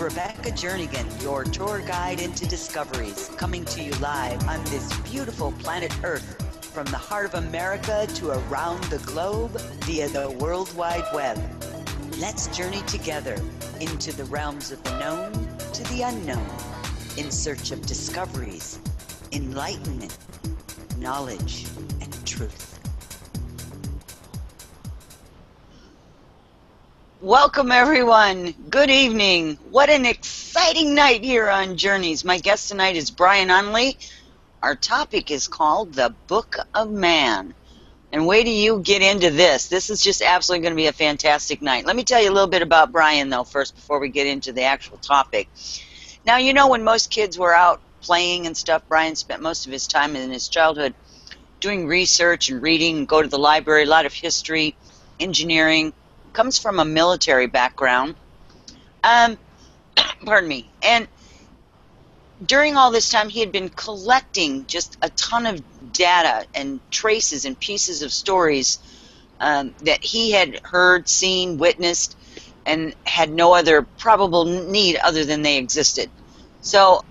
Rebecca Jernigan, your tour guide into discoveries, coming to you live on this beautiful planet Earth, from the heart of America to around the globe via the World Wide Web. Let's journey together into the realms of the known to the unknown, in search of discoveries, enlightenment, knowledge, and truth. Welcome, everyone. Good evening. What an exciting night here on Journeys. My guest tonight is Brian Unley. Our topic is called The Book of Man. And wait till you get into this. This is just absolutely going to be a fantastic night. Let me tell you a little bit about Brian, though, first, before we get into the actual topic. Now, you know, when most kids were out playing and stuff, Brian spent most of his time in his childhood doing research and reading, and go to the library, a lot of history, engineering. Comes from a military background. Pardon me. And during all this time, he had been collecting just a ton of data and traces and pieces of stories that he had heard, seen, witnessed, and had no other probable need other than they existed. So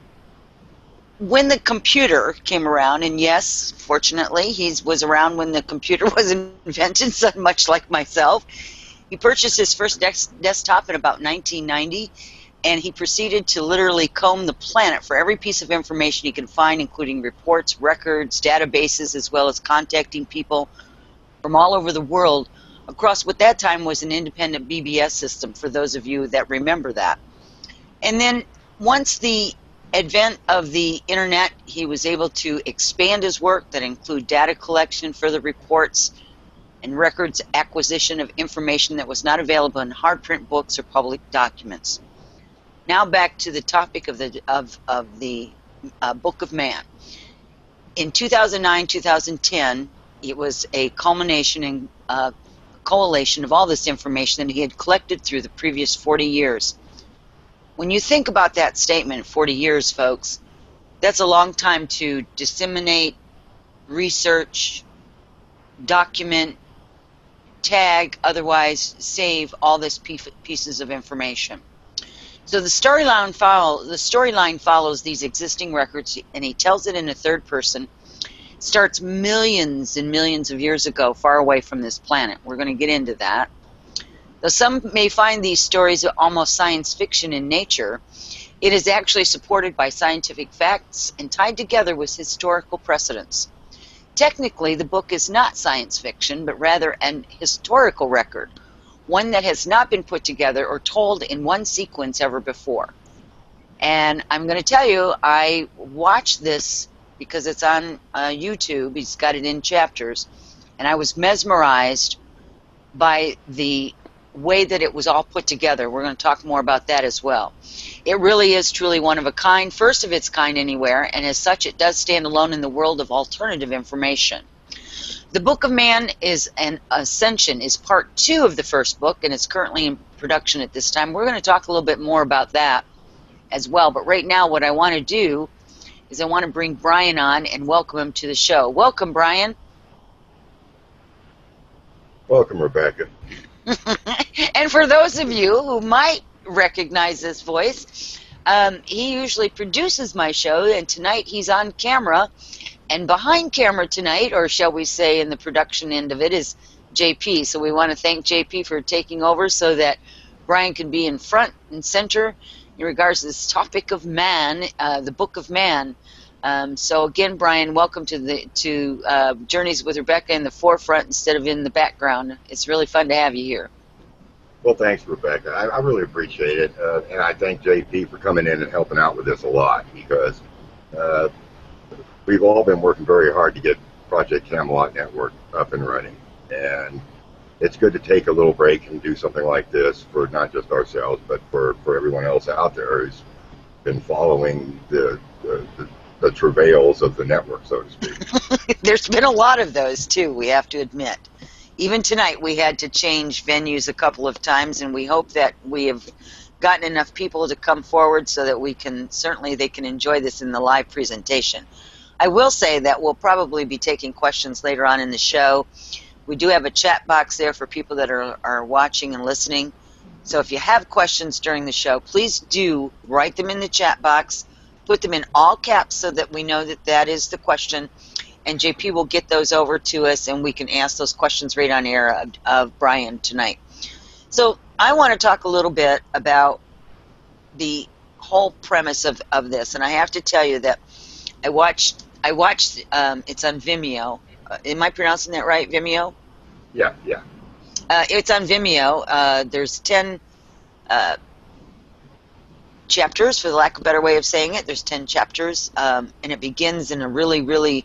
when the computer came around, and yes, fortunately, he was around when the computer was invented, so much like myself. He purchased his first desktop in about 1990, and he proceeded to literally comb the planet for every piece of information he could find, including reports, records, databases, as well as contacting people from all over the world across what that time was an independent BBS system, for those of you that remember that. And then once the advent of the internet, he was able to expand his work that include data collection, further reports, and records acquisition of information that was not available in hard print books or public documents. Now back to the topic of the Book of Man. In 2009-2010, it was a culmination and collation of all this information that he had collected through the previous 40 years. When you think about that statement, 40 years, folks, that's a long time to disseminate, research, document, tag, otherwise save all this pieces of information. So the storyline follows these existing records, and he tells it in a third person. It starts millions and millions of years ago, far away from this planet. We're going to get into that. Though some may find these stories almost science fiction in nature, it is actually supported by scientific facts and tied together with historical precedents. Technically, the book is not science fiction, but rather an historical record, one that has not been put together or told in one sequence ever before. And I'm going to tell you, I watched this because it's on YouTube. He's got it in chapters, and I was mesmerized by the way that it was all put together. We're going to talk more about that as well. It really is truly one of a kind, first of its kind anywhere, and as such it does stand alone in the world of alternative information. The Book of Man is an Ascension, is part 2 of the first book, and it's currently in production at this time. We're going to talk a little bit more about that as well, but right now what I want to do is I want to bring Brian on and welcome him to the show. Welcome, Brian. Welcome, Rebecca. And for those of you who might recognize this voice, he usually produces my show, and tonight he's on camera. And behind camera tonight, or shall we say in the production end of it, is JP. So we want to thank JP for taking over so that Brian can be in front and center in regards to this topic of man, the Book of Man. So again, Brian, welcome to Journeys with Rebecca in the forefront instead of in the background. It's really fun to have you here. Well, thanks, Rebecca. I really appreciate it, and I thank JP for coming in and helping out with this a lot, because we've all been working very hard to get Project Camelot Network up and running, and it's good to take a little break and do something like this for not just ourselves, but for everyone else out there who's been following the travails of the network, so to speak. There's been a lot of those, too, we have to admit. Even tonight, we had to change venues a couple of times, and we hope that we have gotten enough people to come forward so that they can enjoy this in the live presentation. I will say that we'll probably be taking questions later on in the show. We do have a chat box there for people that are watching and listening. So if you have questions during the show, please do write them in the chat box. Put them in all caps so that we know that that is the question. And JP will get those over to us, and we can ask those questions right on air of Brian tonight. So I want to talk a little bit about the whole premise of this. And I have to tell you that I watched it's on Vimeo. Am I pronouncing that right, Vimeo? Yeah. It's on Vimeo. There's 10 chapters, for the lack of a better way of saying it. There's 10 chapters, and it begins in a really, really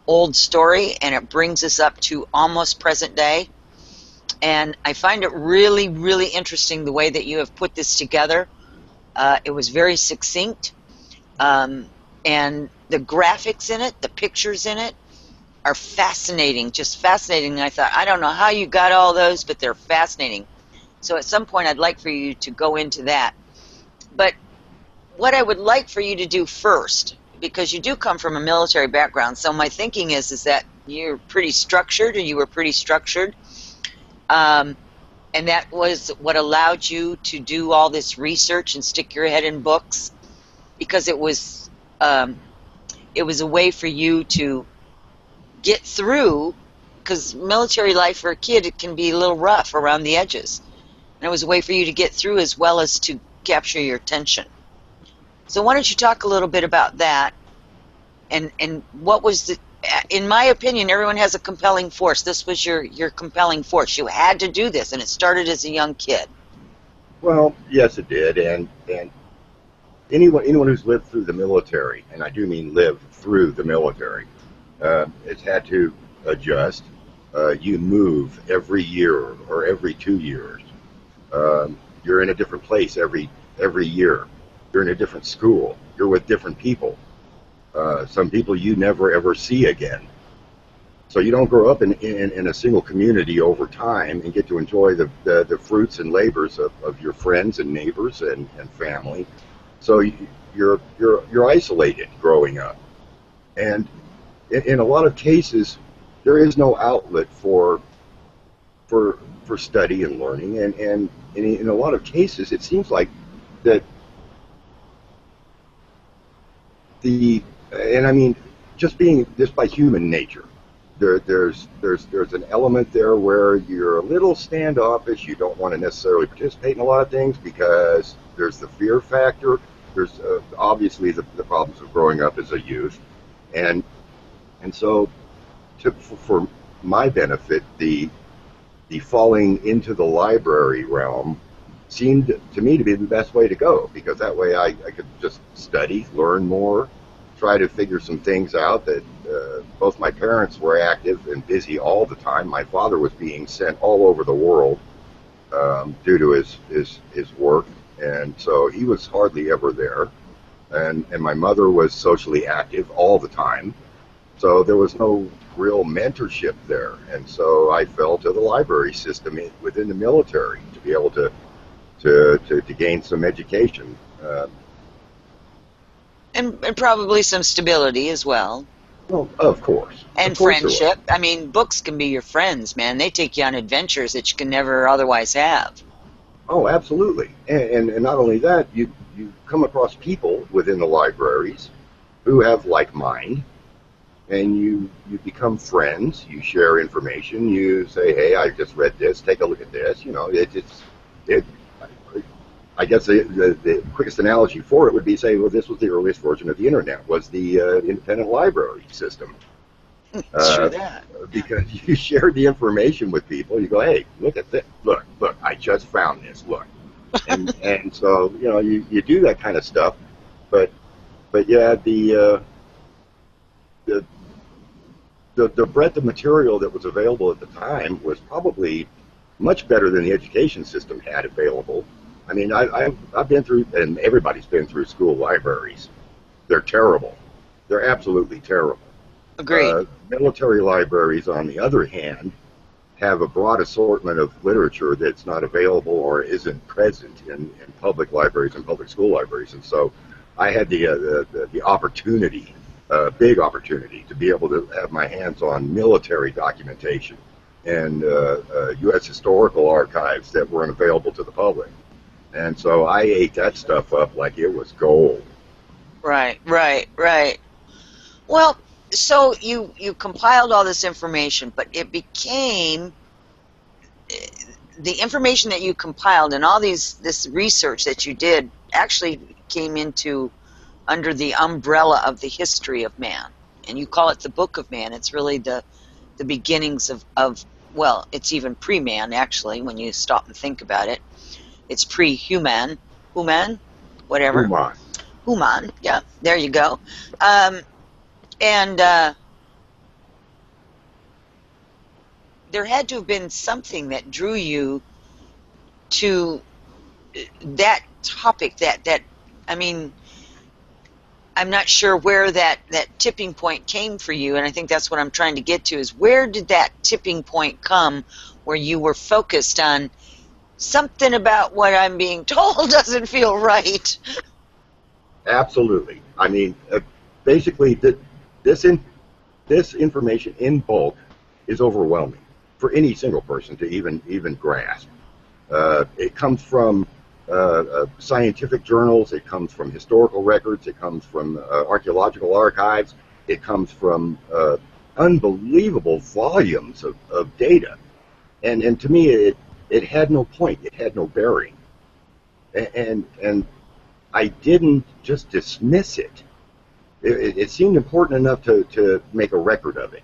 old story, and it brings us up to almost present day. And I find it really, really interesting the way that you have put this together. It was very succinct, and the graphics in it, the pictures in it, are fascinating, just fascinating. And I thought, I don't know how you got all those, but they're fascinating. So at some point, I'd like for you to go into that. But what I would like for you to do first, because you do come from a military background, so my thinking is that you're pretty structured, or you were pretty structured, and that was what allowed you to do all this research and stick your head in books, because it was a way for you to get through, because military life for a kid, it can be a little rough around the edges, and it was a way for you to get through as well as to capture your attention. So why don't you talk a little bit about that, and what was the, in my opinion, everyone has a compelling force. This was your compelling force. You had to do this, and it started as a young kid. Well, yes, it did, and anyone who's lived through the military, and I do mean live through the military, has had to adjust. You move every year or every 2 years. You're in a different place every year. You're in a different school. You're with different people. Some people you never ever see again. So you don't grow up in a single community over time and get to enjoy the fruits and labors of your friends and neighbors and family. So you're isolated growing up, and in a lot of cases there is no outlet for study and learning, and in a lot of cases it seems like that and I mean just by human nature, there's an element there where you're a little standoffish. You don't want to necessarily participate in a lot of things because there's the fear factor. There's obviously the problems of growing up as a youth, and so for my benefit, the falling into the library realm seemed to me to be the best way to go, because that way I could just study, learn more, try to figure some things out. That both my parents were active and busy all the time. My father was being sent all over the world due to his work, and so he was hardly ever there. And my mother was socially active all the time, so there was no real mentorship there. And so I fell to the library system within the military to be able to gain some education. And probably some stability as well. Well, of course. And friendship. I mean, books can be your friends, man. They take you on adventures that you can never otherwise have. Oh, absolutely. And not only that, you come across people within the libraries who have like mind, and you become friends. You share information. You say, hey, I just read this. Take a look at this. You know, I guess the quickest analogy for it would be say, well, this was the earliest version of the internet, was the independent library system. Sure that. Because you shared the information with people. You go, hey, look at this. Look, I just found this. Look. And so, you know, you do that kind of stuff. But yeah, the breadth of material that was available at the time was probably much better than the education system had available. I mean, I've been through, and everybody's been through school libraries. They're terrible. They're absolutely terrible. Agreed. Military libraries, on the other hand, have a broad assortment of literature that's not available or isn't present in public libraries and public school libraries. And so I had the opportunity, big opportunity, to be able to have my hands on military documentation and U.S. historical archives that weren't available to the public. And so I ate that stuff up like it was gold. Right, right, right. Well, so you compiled all this information, but it became the information that you compiled and all this research that you did actually came into under the umbrella of the history of man, and you call it the Book of Man. It's really the beginnings of well, it's even pre-man actually when you stop and think about it. It's pre-human, human, whatever. Human, yeah, there you go. And there had to have been something that drew you to that topic. That I mean, I'm not sure where that tipping point came for you, and I think that's what I'm trying to get to, is where did that tipping point come where you were focused on something about what I'm being told doesn't feel right? Absolutely. I mean, basically, this information in bulk is overwhelming for any single person to even grasp. It comes from scientific journals. It comes from historical records. It comes from archaeological archives. It comes from unbelievable volumes of data. And to me, it had no point. It had no bearing. And I didn't just dismiss it. It seemed important enough to make a record of it.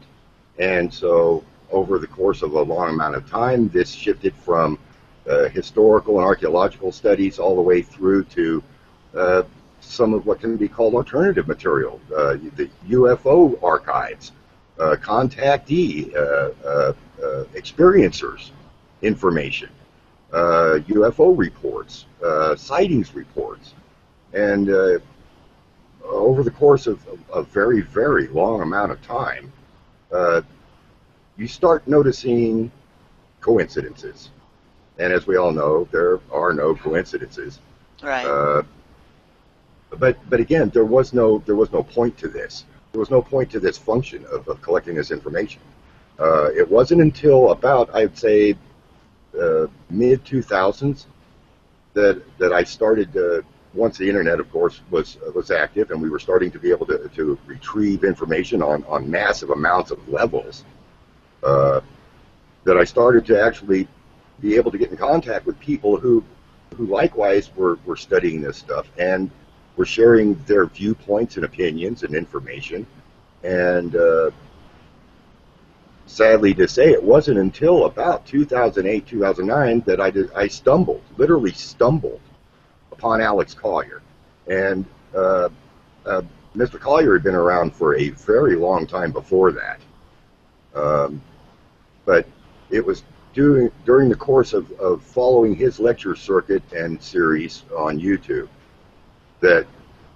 And so over the course of a long amount of time, this shifted from historical and archaeological studies all the way through to some of what can be called alternative material, the UFO archives, contactee experiencers information, UFO reports, sightings reports. And over the course of a very, very long amount of time, you start noticing coincidences. And as we all know, there are no coincidences. Right. But again, there was no point to this. There was no point to this function of collecting this information. It wasn't until about, I'd say, mid 2000s that I started. Once the internet, of course, was active, and we were starting to be able to retrieve information on massive amounts of levels, that I started to actually be able to get in contact with people who likewise were studying this stuff and were sharing their viewpoints and opinions and information. And sadly to say, it wasn't until about 2008, 2009 that I literally stumbled upon Alex Collier. And Mr. Collier had been around for a very long time before that. But it was during the course of following his lecture circuit and series on YouTube that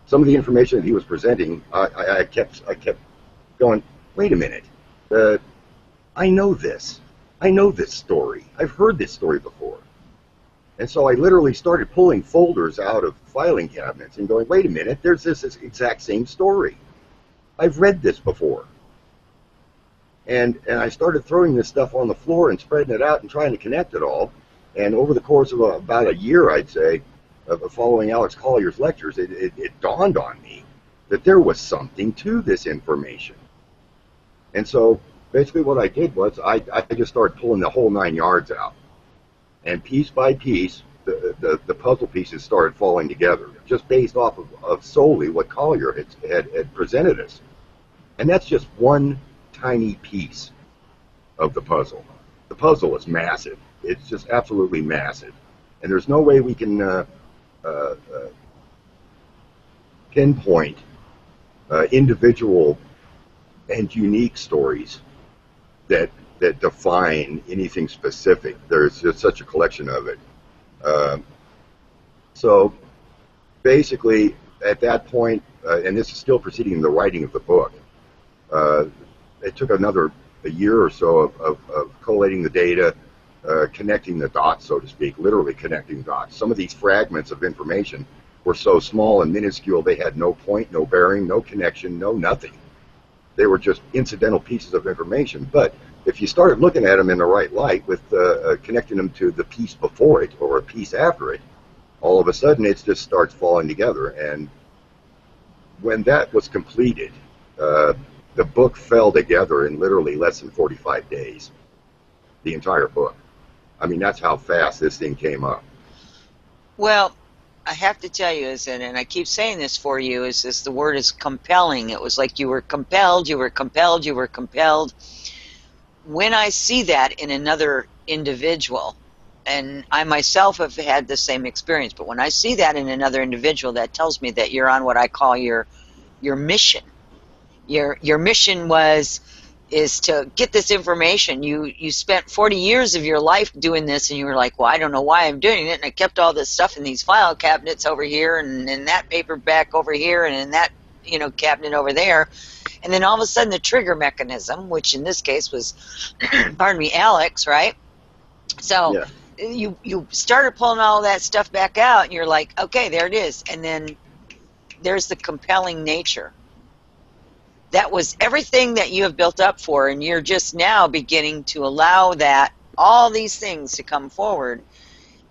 some of the information that he was presenting, I kept going, wait a minute, I know this story. I've heard this story before. And so I literally started pulling folders out of filing cabinets and going, wait a minute, there's this exact same story. I've read this before. And I started throwing this stuff on the floor and spreading it out and trying to connect it all. And over the course of about a year, I'd say, of following Alex Collier's lectures, it dawned on me that there was something to this information. And so basically what I did was I just started pulling the whole 9 yards out. And piece by piece, the puzzle pieces started falling together, just based off of solely what Collier had presented us. And that's just one tiny piece of the puzzle. The puzzle is massive. It's just absolutely massive. And there's no way we can pinpoint individual and unique stories that define anything specific. There's just such a collection of it. So basically, at that point, and this is still preceding the writing of the book, it took a year or so of collating the data, connecting the dots, so to speak, literally connecting dots. Some of these fragments of information were so small and minuscule they had no point, no bearing, no connection, no nothing. They were just incidental pieces of information. But if you started looking at them in the right light, with connecting them to the piece before it or a piece after it, all of a sudden it just starts falling together. And when that was completed, the book fell together in literally less than 45 days. The entire book. I mean, that's how fast this thing came up. Well, I have to tell you, and I keep saying this for you, is the word is compelling. It was like you were compelled, you were compelled, you were compelled. When I see that in another individual, and I myself have had the same experience, but when I see that in another individual, that tells me that you're on what I call your mission. Your mission is to get this information. You spent 40 years of your life doing this, and you were like, well, I don't know why I'm doing it, and I kept all this stuff in these file cabinets over here, and in that paperback over here, and in that cabinet over there. And then all of a sudden the trigger mechanism, which in this case was pardon me, Alex, right? So yeah. You started pulling all that stuff back out, and you're like, okay, there it is. And then there's the compelling nature. That was everything that you have built up for, and you're just now beginning to allow that, all these things to come forward.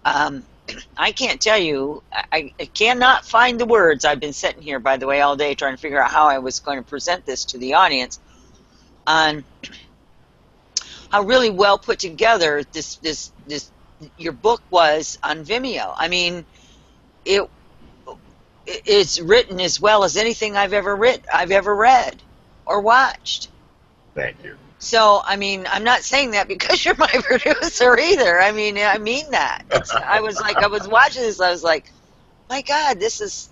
I can't tell you, I cannot find the words. I've been sitting here, by the way, all day trying to figure out how I was going to present this to the audience on how really well put together this your book was on Vimeo. I mean, it's written as well as anything I've ever read or watched. Thank you. So, I mean, I'm not saying that because you're my producer either. I mean that. I was watching this, I was like, my God, this is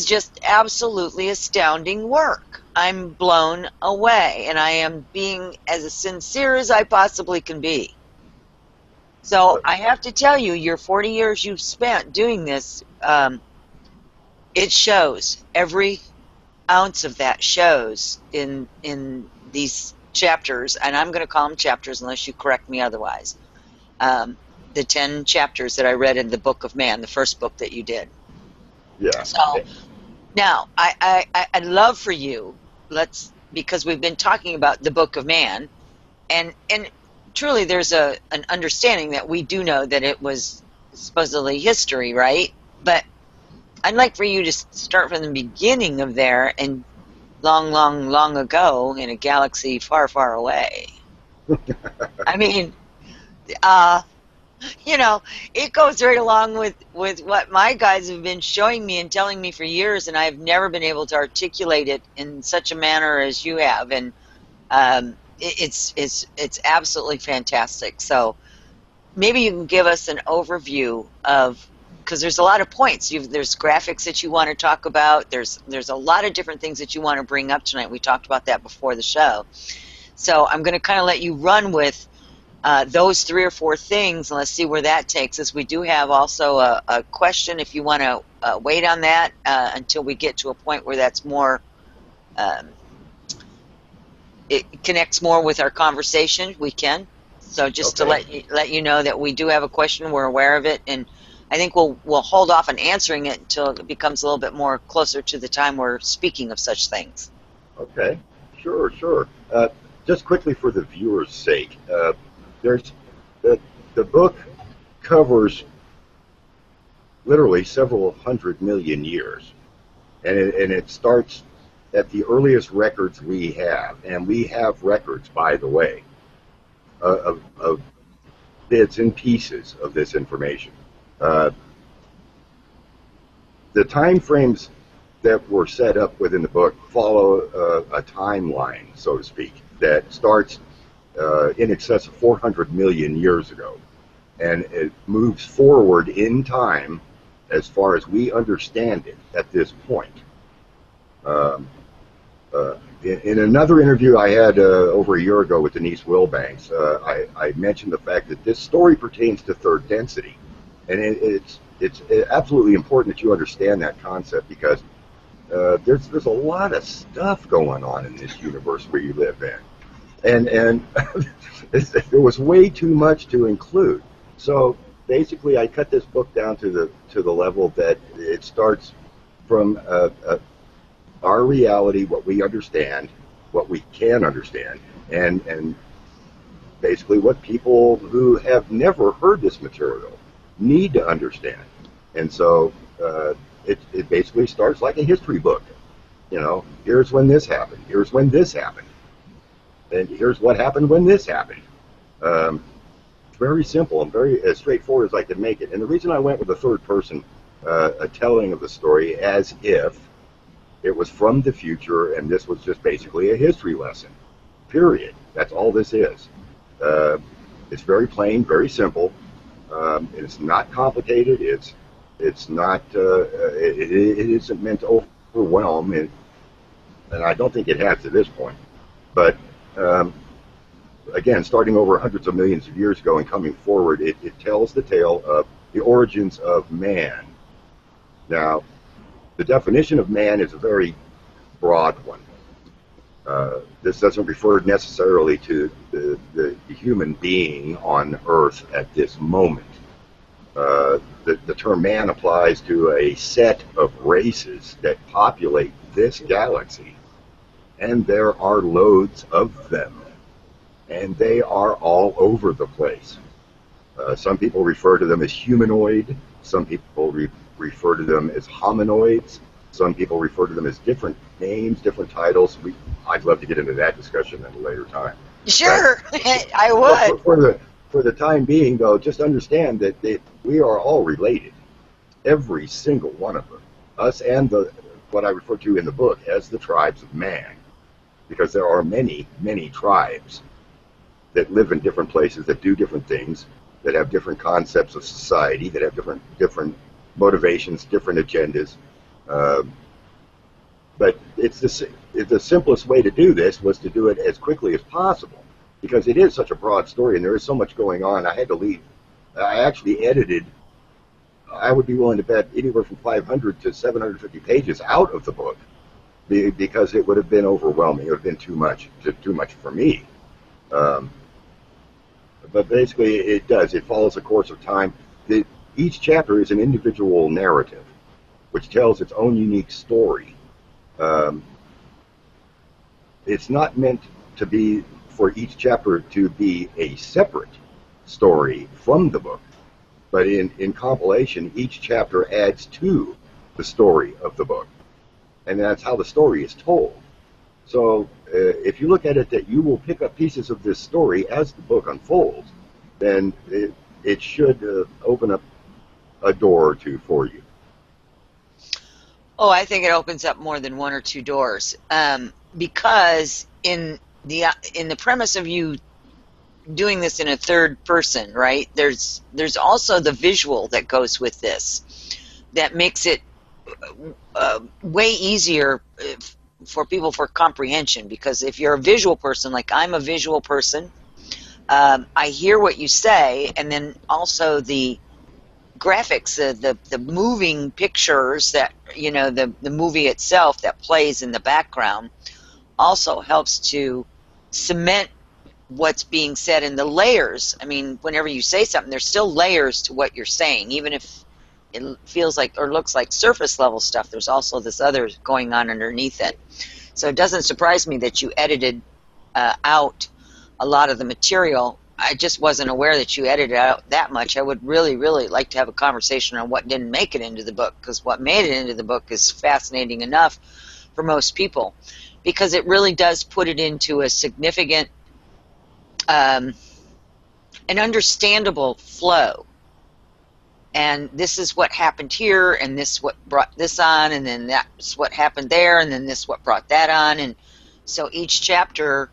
just absolutely astounding work. I'm blown away, and I am being as sincere as I possibly can be. So, I have to tell you, your 40 years you've spent doing this, it shows. Every ounce of that shows in these chapters, and I'm going to call them chapters unless you correct me otherwise. The 10 chapters that I read in the Book of Man, the first book that you did. Yeah. So now I'd love for you, because we've been talking about the Book of Man, and truly there's an understanding that we do know that it was supposedly history, right? But I'd like for you to start from the beginning of there and long ago in a galaxy far, far away. I mean, it goes right along with what my guides have been showing me and telling me for years, and I've never been able to articulate it in such a manner as you have, and it's absolutely fantastic. So maybe you can give us an overview of, because there's a lot of points. There's graphics that you want to talk about. There's a lot of different things that you want to bring up tonight. We talked about that before the show. So I'm going to kind of let you run with those 3 or 4 things, and let's see where that takes us. We do have also a question if you want to wait on that until we get to a point where that's more, it connects more with our conversation. We can. So just okay. To let you know that we do have a question. We're aware of it, and I think we'll hold off on answering it until it becomes a little bit more closer to the time we're speaking of such things. Okay, sure. Just quickly for the viewer's sake, there's the book covers literally several 100 million years, and it starts at the earliest records we have, and we have records, by the way, of bits and pieces of this information. The time frames that were set up within the book follow a timeline, so to speak, that starts in excess of 400 million years ago, and it moves forward in time as far as we understand it at this point. In another interview I had over a year ago with Denise Wilbanks, I mentioned the fact that this story pertains to third density, and it's absolutely important that you understand that concept, because there's a lot of stuff going on in this universe where you live in, and there was way too much to include. So basically, I cut this book down to the level that it starts from our reality, what we understand, what we can understand, and basically what people who have never heard this material need to understand. And so it basically starts like a history book. You know, here's when this happened. Here's when this happened. And here's what happened when this happened. It's very simple and very as straightforward as I could make it. And the reason I went with a third person, a telling of the story as if it was from the future and this was just basically a history lesson. Period. That's all this is. It's very plain, very simple. It's not complicated. It's not. It isn't meant to overwhelm, and I don't think it has to this point. But again, starting over hundreds of millions of years ago and coming forward, it tells the tale of the origins of man. Now, the definition of man is a very broad one. This doesn't refer necessarily to the human being on Earth at this moment. The term man applies to a set of races that populate this galaxy, and there are loads of them, and they are all over the place. Some people refer to them as humanoid, some people refer to them as hominoids, some people refer to them as different names, different titles. I'd love to get into that discussion at a later time. Sure, I would. For the time being, though, just understand that we are all related. Every single one of them. Us and what I refer to in the book as the tribes of man. Because there are many, many tribes that live in different places, that do different things, that have different concepts of society, that have different motivations, different agendas. But the simplest way to do this was to do it as quickly as possible, because it is such a broad story and there is so much going on. I had to leave. I actually edited, I would be willing to bet, anywhere from 500 to 750 pages out of the book, because it would have been overwhelming. It would have been too much for me. But basically it follows a course of time. Each chapter is an individual narrative, which tells its own unique story. It's not meant to be for each chapter to be a separate story from the book, but in compilation, each chapter adds to the story of the book, and that's how the story is told. So if you look at it that you will pick up pieces of this story as the book unfolds, then it should open up a door or two for you. Oh, I think it opens up more than one or two doors, because in the premise of you doing this in a third person, right? There's also the visual that goes with this, that makes it way easier for people for comprehension. Because if you're a visual person, like I'm a visual person, I hear what you say, and then also the graphics, the moving pictures that, you know, the movie itself that plays in the background also helps to cement what's being said in the layers. I mean, whenever you say something, there's still layers to what you're saying, even if it feels like or looks like surface level stuff. There's also this other going on underneath it. So it doesn't surprise me that you edited out a lot of the material. I just wasn't aware that you edited out that much. I would really, really like to have a conversation on what didn't make it into the book, because what made it into the book is fascinating enough for most people, because it really does put it into a significant, an understandable flow. And this is what happened here, and this what brought this on, and then that's what happened there, and then this what brought that on. And so each chapter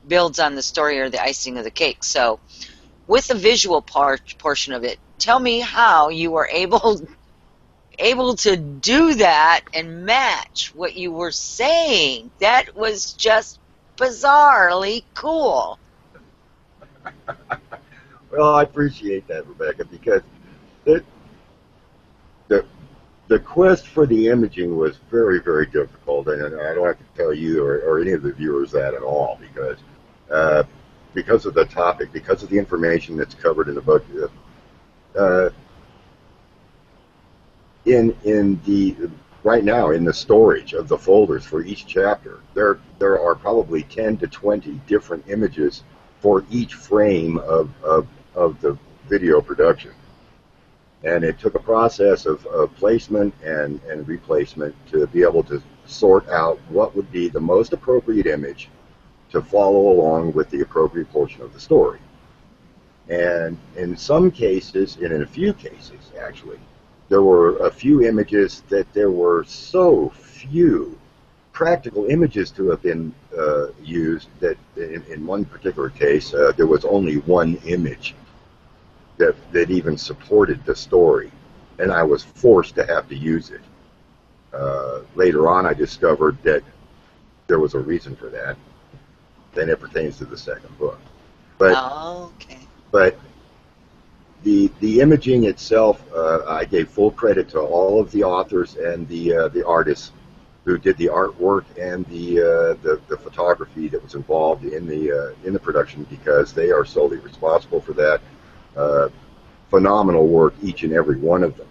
builds on the story or the icing of the cake. So with the visual portion of it, tell me how you were able to do that and match what you were saying. That was just bizarrely cool. Well, I appreciate that, Rebecca, because the quest for the imaging was very, very difficult, and I don't have to tell you or any of the viewers that at all, because of the topic, because of the information that's covered in the book. Right now in the storage of the folders for each chapter, there are probably 10 to 20 different images for each frame of the video production. And it took a process of placement and replacement to be able to sort out what would be the most appropriate image to follow along with the appropriate portion of the story. And in some cases, and in a few cases actually, there were a few images that there were so few practical images to have been used that in one particular case there was only one image that even supported the story, and I was forced to have to use it. Later on I discovered that there was a reason for that, and it pertains to the second book. But, okay. But the imaging itself, I gave full credit to all of the authors and the artists who did the artwork and the photography that was involved in the production, because they are solely responsible for that. Phenomenal work, each and every one of them,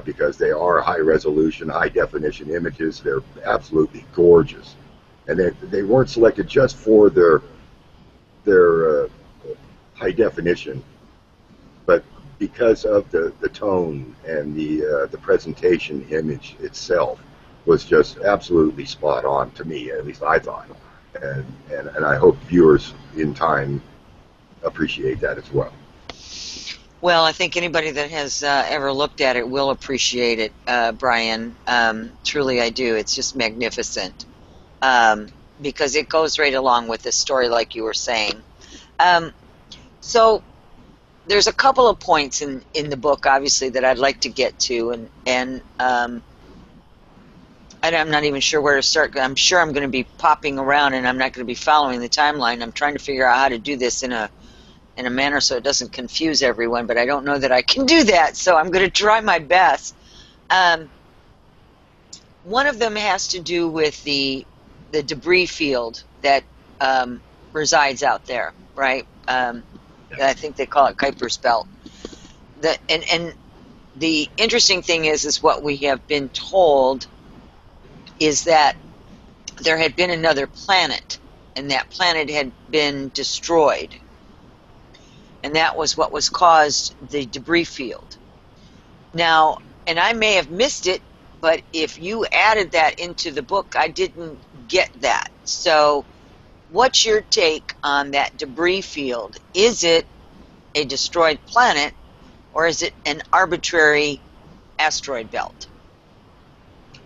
because they are high resolution, high definition images. They're absolutely gorgeous, and they weren't selected just for their high definition, but because of the tone and the presentation image itself was just absolutely spot on to me, at least I thought, and I hope viewers in time appreciate that as well. Well, I think anybody that has ever looked at it will appreciate it, Brian. Truly, I do. It's just magnificent, because it goes right along with the story, like you were saying. So there's a couple of points in the book, obviously, that I'd like to get to, and I'm not even sure where to start. I'm sure I'm going to be popping around, and I'm not going to be following the timeline. I'm trying to figure out how to do this in a manner so it doesn't confuse everyone, but I don't know that I can do that, so I'm going to try my best. One of them has to do with the debris field that resides out there, right? I think they call it Kuiper's Belt. And the interesting thing is what we have been told is that there had been another planet, and that planet had been destroyed. And that was what was caused the debris field. Now, and I may have missed it, but if you added that into the book, I didn't get that. So what's your take on that debris field? Is it a destroyed planet, or is it an arbitrary asteroid belt?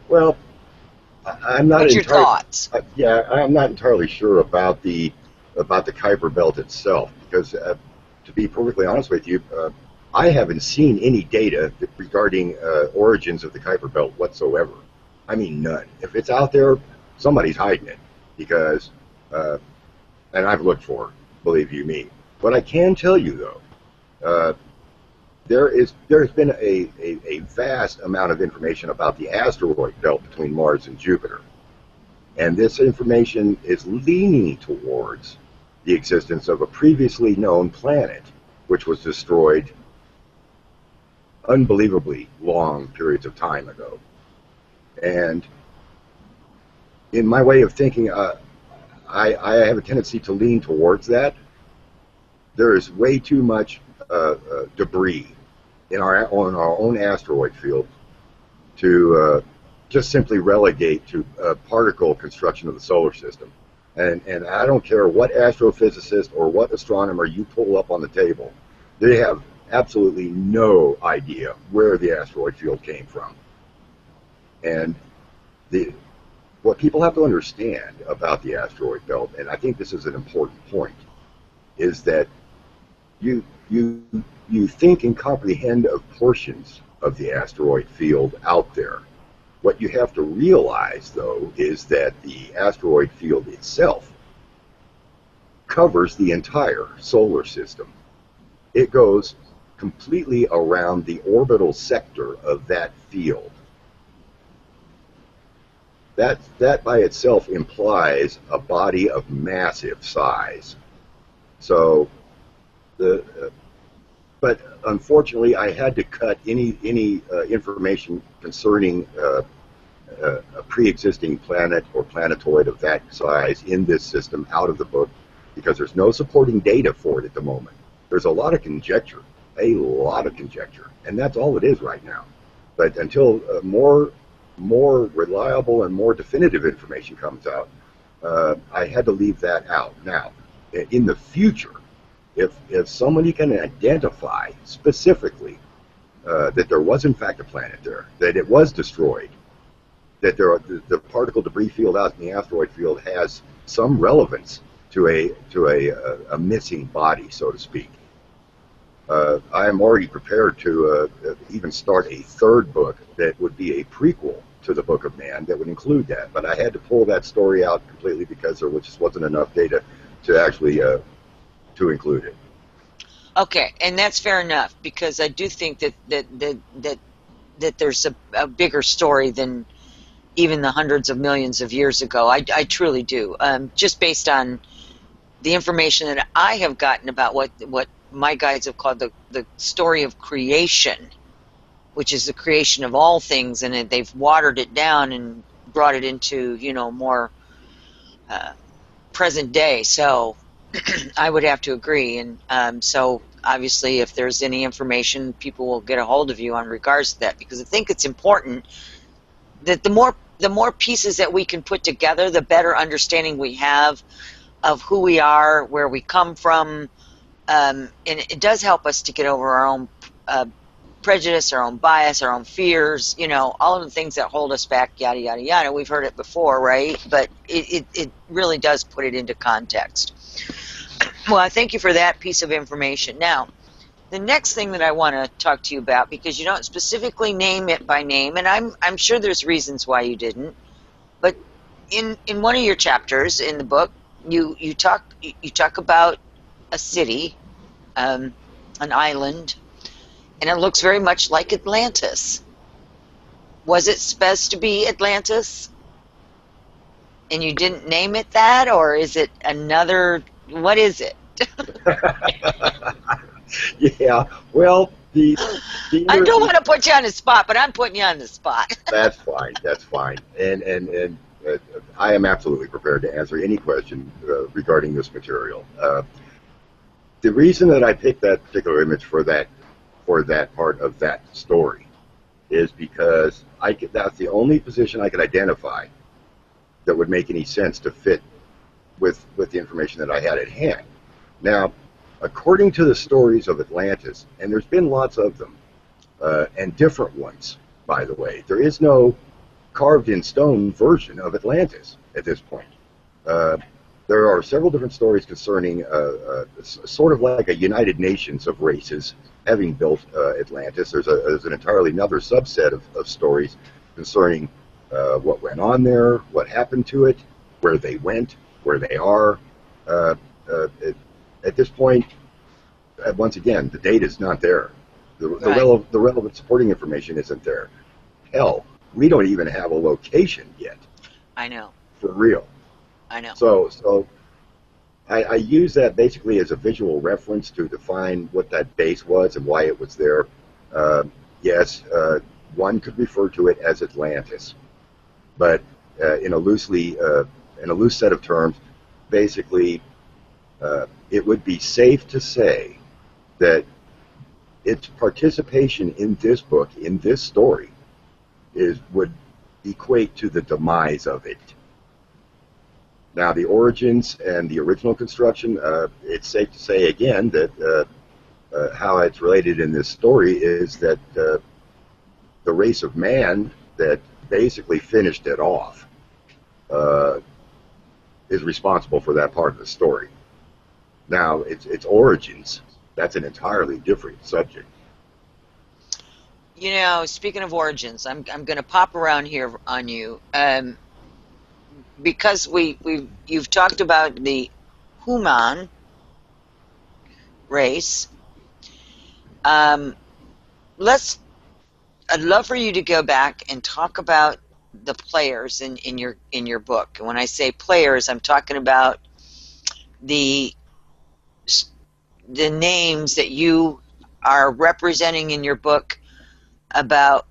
Well, I'm not. What's your thoughts? Yeah, I'm not entirely sure about the Kuiper Belt itself, because to be perfectly honest with you, I haven't seen any data regarding origins of the Kuiper Belt whatsoever. I mean, none. If it's out there, somebody's hiding it, because, and I've looked for it, believe you me. What I can tell you, though, there's been a vast amount of information about the asteroid belt between Mars and Jupiter. And this information is leaning towards the existence of a previously known planet, which was destroyed unbelievably long periods of time ago. And in my way of thinking, I have a tendency to lean towards that. There is way too much debris on our own asteroid field to just simply relegate to particle construction of the solar system. And I don't care what astrophysicist or what astronomer you pull up on the table, they have absolutely no idea where the asteroid field came from. And what people have to understand about the asteroid belt, and I think this is an important point, is that you think and comprehend of portions of the asteroid field out there. What you have to realize, though, is that the asteroid field itself covers the entire solar system. It goes completely around the orbital sector of that field. That by itself implies a body of massive size. So, but unfortunately, I had to cut any information concerning a pre-existing planet or planetoid of that size in this system out of the book, because there's no supporting data for it at the moment. There's a lot of conjecture, and that's all it is right now. But until more reliable and more definitive information comes out, I had to leave that out. Now, in the future, if somebody can identify specifically that there was in fact a planet there, that it was destroyed, that the particle debris field out in the asteroid field has some relevance to a missing body, so to speak, I am already prepared to even start a third book that would be a prequel to the Book of Man that would include that. But I had to pull that story out completely because there just wasn't enough data to actually to include it. Okay, and that's fair enough, because I do think that there's a bigger story than even the hundreds of millions of years ago. I truly do. Just based on the information that I have gotten about what my guides have called the story of creation, which is the creation of all things, and they've watered it down and brought it into, more present day. So I would have to agree. And so obviously if there's any information, people will get a hold of you on regards to that, because I think it's important that the more pieces that we can put together, the better understanding we have of who we are, where we come from, and it does help us to get over our own prejudice, our own bias, our own fears, all of the things that hold us back, yada, yada, yada. We've heard it before, right? But it really does put it into context. Well, I thank you for that piece of information. Now, the next thing that I want to talk to you about, because you don't specifically name it by name, and I'm sure there's reasons why you didn't, but in one of your chapters in the book, you talk about a city, an island, and it looks very much like Atlantis. Was it supposed to be Atlantis, and you didn't name it that, or is it another? What is it? Yeah, well, the I don't want to put you on the spot, but I'm putting you on the spot. That's fine, and I am absolutely prepared to answer any question regarding this material. The reason that I picked that particular image for that part of that story is because that's the only position I could identify that would make any sense to fit with the information that I had at hand. Now, according to the stories of Atlantis, and there's been lots of them, and different ones, by the way, there is no carved in stone version of Atlantis at this point. There are several different stories concerning sort of like a United Nations of races having built Atlantis. There's an entirely another subset of stories concerning what went on there, what happened to it, where they went, where they are. At this point, once again, the data is not there. The relevant supporting information isn't there. Hell, we don't even have a location yet. I know. For real. I know. So I use that basically as a visual reference to define what that base was and why it was there. Yes, one could refer to it as Atlantis, but in a loose set of terms, basically, it would be safe to say that its participation in this book, in this story, would equate to the demise of it. Now, the origins and the original construction, it's safe to say again that how it's related in this story is that the race of man that basically finished it off is responsible for that part of the story. Now, its origins, that's an entirely different subject. Speaking of origins, I'm going to pop around here on you. Because you've talked about the human race. I'd love for you to go back and talk about the players in your book. And when I say players, I'm talking about the names that you are representing in your book about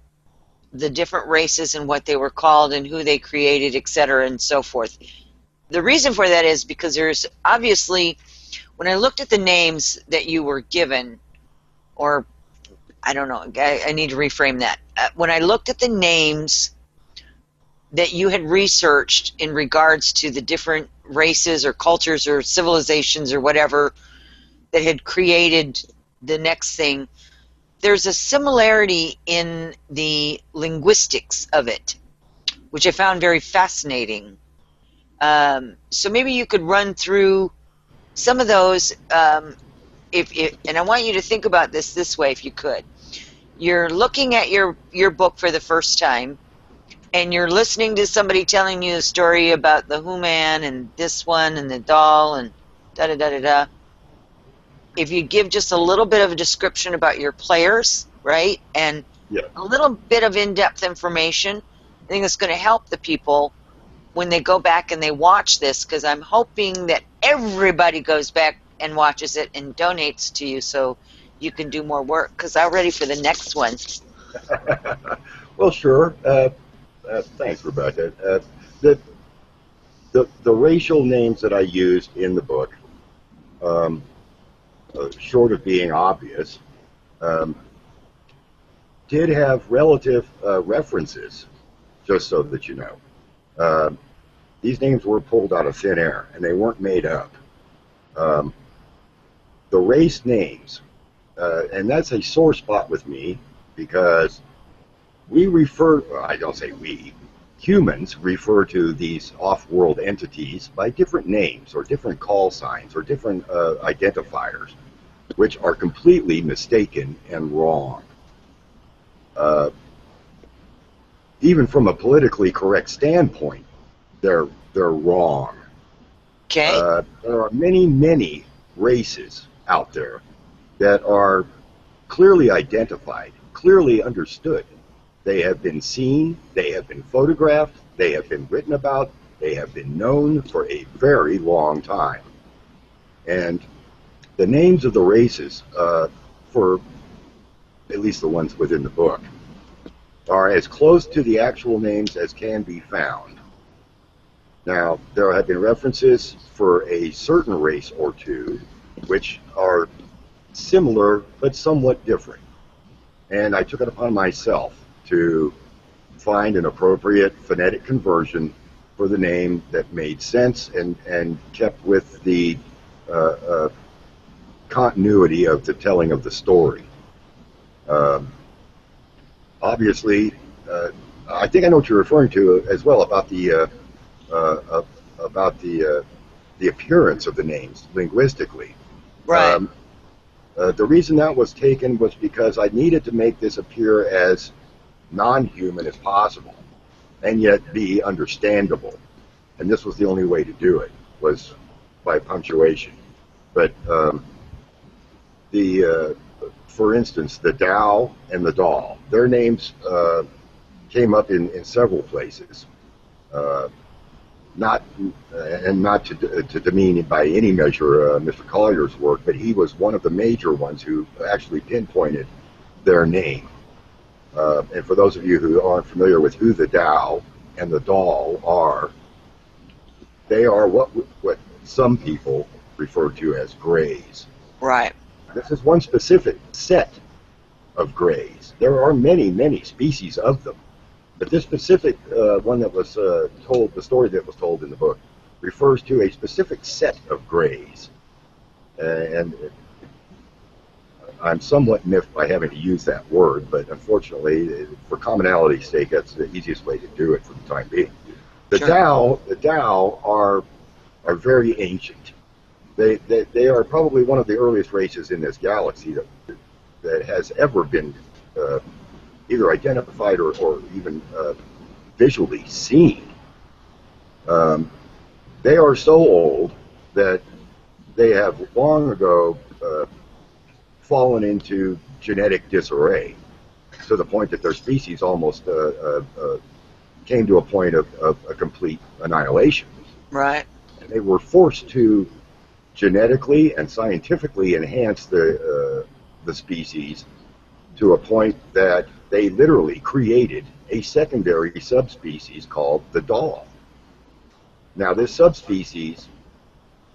the different races and what they were called and who they created, etc., and so forth. the reason for that is because there's obviously, when I looked at the names that you were given, or I don't know, I need to reframe that. When I looked at the names that you had researched in regards to the different races or cultures or civilizations or whatever that had created the next thing, there's a similarity in the linguistics of it, which I found very fascinating. So maybe you could run through some of those, and I want you to think about this way, if you could. You're looking at your book for the first time, and you're listening to somebody telling you a story about the Human and this one and the doll and da-da-da-da-da. If you give just a little bit of a description about your players, right, and a little bit of in-depth information, I think it's going to help the people when they go back and they watch this, because I'm hoping that everybody goes back and watches it and donates to you so you can do more work, because I'm ready for the next one. Well, sure. Thanks, Rebecca. The racial names that I used in the book, short of being obvious, did have relative references, just so that you know. These names were pulled out of thin air, and they weren't made up. The race names, and that's a sore spot with me, because we refer, well, I don't say we, humans refer to these off-world entities by different names or different call signs or different identifiers, which are completely mistaken and wrong. Even from a politically correct standpoint, they're wrong. Okay. There are many races out there that are clearly identified, clearly understood. They have been seen, they have been photographed, they have been written about, they have been known for a very long time. And the names of the races, for at least the ones within the book, are as close to the actual names as can be found. Now, there have been references for a certain race or two, which are similar but somewhat different. And I took it upon myself to find an appropriate phonetic conversion for the name that made sense and kept with the continuity of the telling of the story. Obviously, I think I know what you're referring to as well about the appearance of the names linguistically. Right. The reason that was taken was because I needed to make this appear as non-human as possible, and yet be understandable. And this was the only way to do it, was by punctuation. But for instance, the Tao and the doll, their names came up in several places. Not to demean by any measure Mr. Collier's work, but he was one of the major ones who actually pinpointed their name. And for those of you who aren't familiar with who the Tao and the doll are, they are what some people refer to as grays. Right. This is one specific set of grays. There are many species of them. But this specific one that was told, the story that was told in the book, refers to a specific set of grays. And I'm somewhat miffed by having to use that word, but unfortunately, for commonality's sake, that's the easiest way to do it for the time being. The Tao are very ancient. They are probably one of the earliest races in this galaxy that has ever been either identified or even visually seen. They are so old that they have long ago fallen into genetic disarray, to the point that their species almost came to a point of a complete annihilation. Right. And they were forced to genetically and scientifically enhance the species to a point that they literally created a secondary subspecies called the doll. Now, this subspecies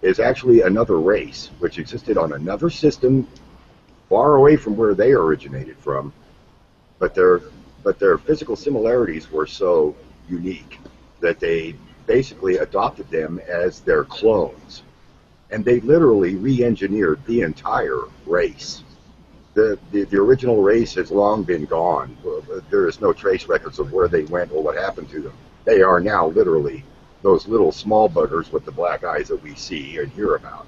is actually another race which existed on another system far away from where they originated from, but their physical similarities were so unique that they basically adopted them as their clones, and they literally re-engineered the entire race. The original race has long been gone. There is no trace records of where they went or what happened to them. They are now literally those little small buggers with the black eyes that we see and hear about.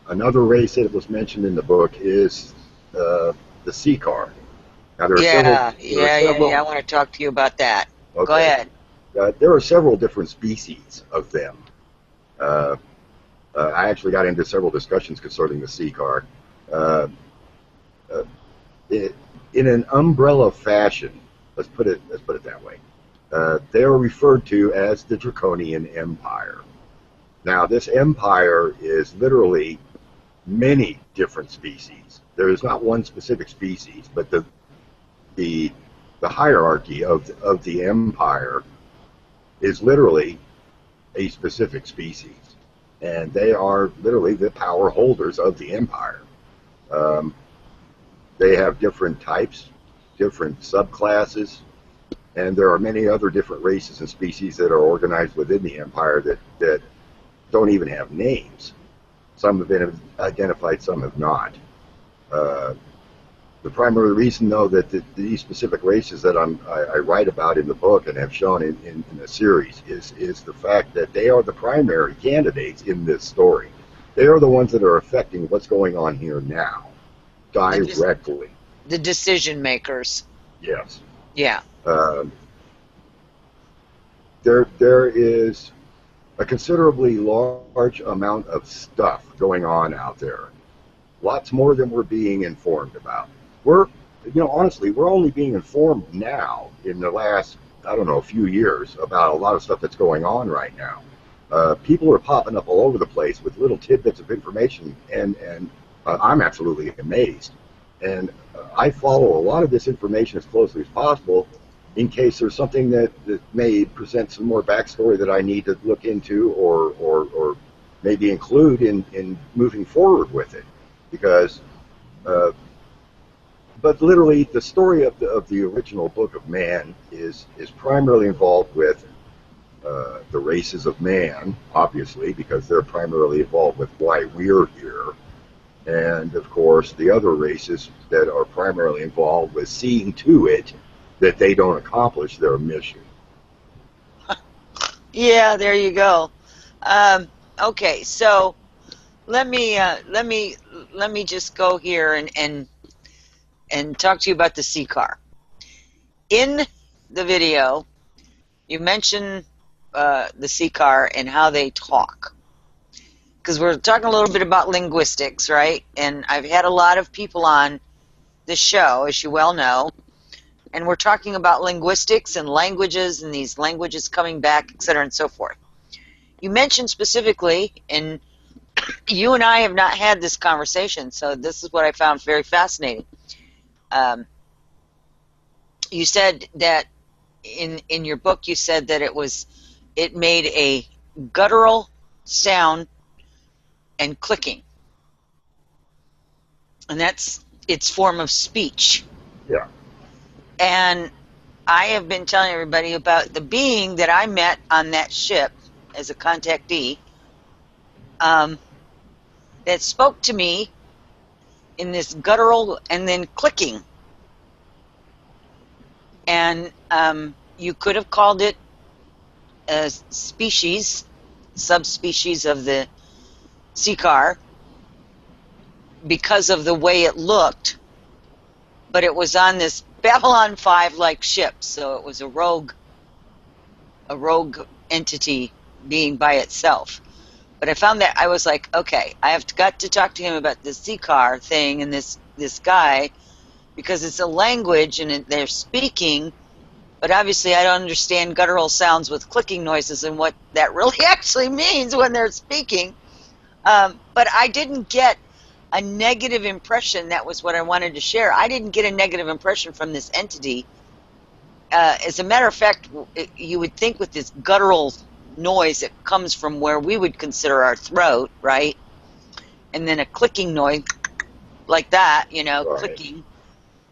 Another race that was mentioned in the book is the Seacar. Now there are several. I want to talk to you about that. Okay. Go ahead. There are several different species of them. I actually got into several discussions concerning the Seacar. In an umbrella fashion, let's put it that way. They are referred to as the Draconian Empire. Now, this empire is literally many different species. There is not one specific species, but the hierarchy of the empire is literally a specific species, and they are literally the power holders of the empire. They have different types, different subclasses, and there are many other different races and species that are organized within the empire that don't even have names. Some have been identified, some have not. The primary reason, though, that these specific races that I write about in the book and have shown in the series is the fact that they are the primary candidates in this story. They are the ones that are affecting what's going on here now, directly. The decision makers. Yes. Yeah. There is a considerably large amount of stuff going on out there. Lots more than we're being informed about. Honestly, we're only being informed now in the last, few years about a lot of stuff that's going on right now. People are popping up all over the place with little tidbits of information, and I'm absolutely amazed. And I follow a lot of this information as closely as possible in case there's something that may present some more backstory that I need to look into or maybe include in moving forward with it. Because, but literally, the story of the original Book of Man is primarily involved with the races of man, obviously, because they're primarily involved with why we're here. And, of course, the other races that are primarily involved with seeing to it that they don't accomplish their mission. Yeah, there you go. Okay, so let me just go here and talk to you about the Seacar. In the video, you mentioned the Seacar and how they talk. Because we're talking a little bit about linguistics, right? And I've had a lot of people on the show, as you well know, and we're talking about linguistics and languages and these languages coming back, etc. and so forth. You mentioned specifically, and you and I have not had this conversation, so this is what I found very fascinating. You said that in your book, you said that it made a guttural sound and clicking, and that's its form of speech. Yeah. And I have been telling everybody about the being that I met on that ship as a contactee that spoke to me in this guttural and then clicking. And you could have called it a subspecies of the Seacar because of the way it looked, but it was on this Babylon 5-like ship, so it was a rogue entity being by itself. But I found that I was like, okay, I have got to talk to him about the Seacar thing and this guy, because it's a language and they're speaking, but obviously I don't understand guttural sounds with clicking noises and what that really actually means when they're speaking. But I didn't get a negative impression. That was what I wanted to share. I didn't get a negative impression from this entity as a matter of fact, you would think with this guttural noise that comes from where we would consider our throat, right? And then a clicking noise like that, you know, Right. clicking,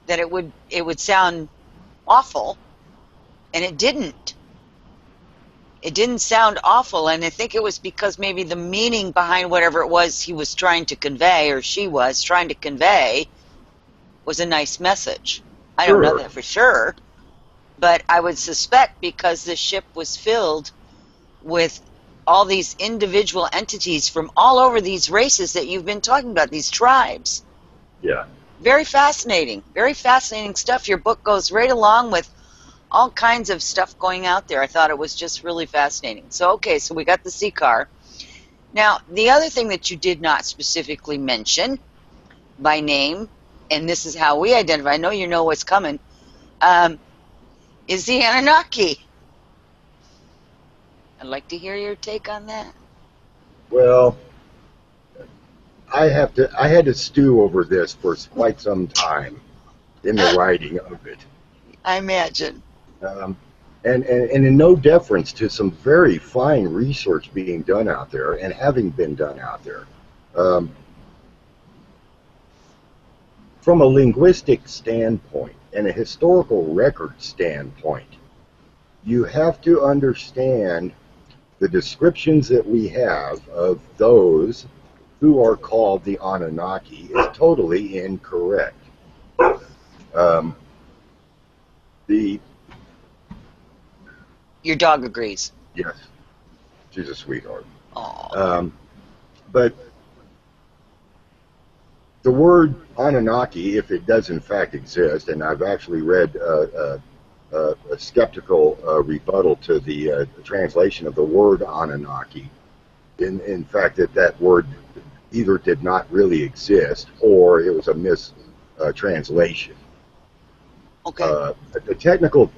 that it would sound awful, and it didn't. It didn't sound awful, and I think it was because maybe the meaning behind whatever it was he was trying to convey, or she was trying to convey, was a nice message. I don't know Sure. that for sure, but I would suspect because the ship was filled with all these individual entities from all over these races that you've been talking about, these tribes. Yeah. Very fascinating stuff. Your book goes right along with all kinds of stuff going out there. I thought it was just really fascinating. So, okay, so we got the sea car. Now, the other thing that you did not specifically mention by name, and this is how we identify, I know you know what's coming, is the Anunnaki. I'd like to hear your take on that. Well, I had to stew over this for quite some time in the writing of it. I imagine. And in no deference to some very fine research being done out there and having been done out there. From a linguistic standpoint and a historical record standpoint, you have to understand the descriptions that we have of those who are called the Anunnaki is totally incorrect. Your dog agrees. Yes, she's a sweetheart. Aww. But the word Anunnaki, if it does in fact exist, and I've actually read a skeptical rebuttal to the translation of the word Anunnaki, in fact that word either did not really exist or it was a mistranslation. Okay. The technical,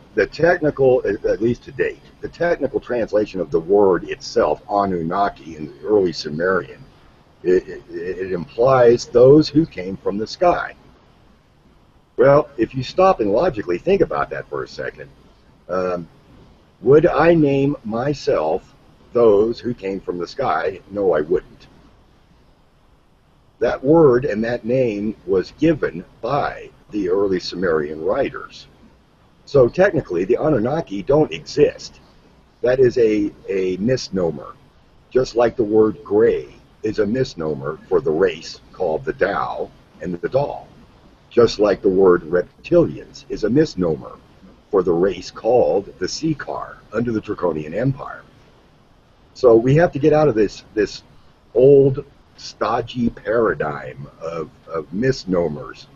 at least to date, the technical translation of the word itself, Anunnaki, in the early Sumerian, it implies those who came from the sky. Well, if you stop and logically think about that for a second, would I name myself those who came from the sky? No, I wouldn't. That word and that name was given by the early Sumerian writers. So technically, the Anunnaki don't exist. That is a misnomer. Just like the word gray is a misnomer for the race called the Tao and the Dal. Just like the word reptilians is a misnomer for the race called the Seekar under the Draconian Empire. So we have to get out of this old, stodgy paradigm of misnomers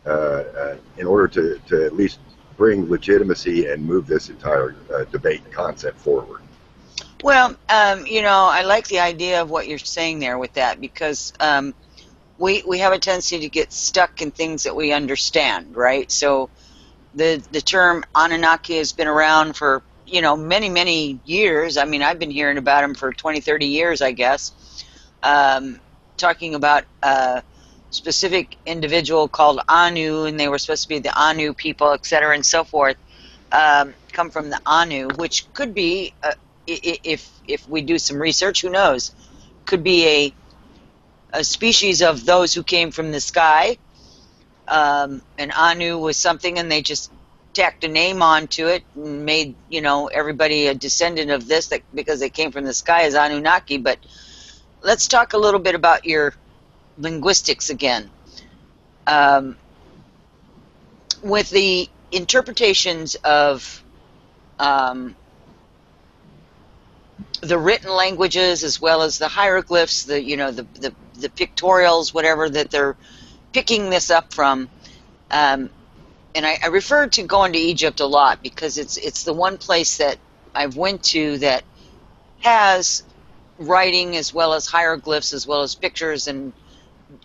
in order to at least bring legitimacy and move this entire debate concept forward. Well, I like the idea of what you're saying there with that, because we have a tendency to get stuck in things that we understand, right? So the term Anunnaki has been around for, many, many years. I mean, I've been hearing about them for 20, 30 years, I guess, talking about a specific individual called Anu, and they were supposed to be the Anu people, etc., and so forth, come from the Anu, which could be, if we do some research, who knows, could be a species of those who came from the sky. And Anu was something, and they just tacked a name onto it and made, everybody a descendant of this because they came from the sky as Anunnaki. But let's talk a little bit about your linguistics again. With the interpretations of the written languages as well as the hieroglyphs, the pictorials, whatever that they're picking this up from, and I refer to going to Egypt a lot because it's the one place that I've went to that has writing as well as hieroglyphs as well as pictures, and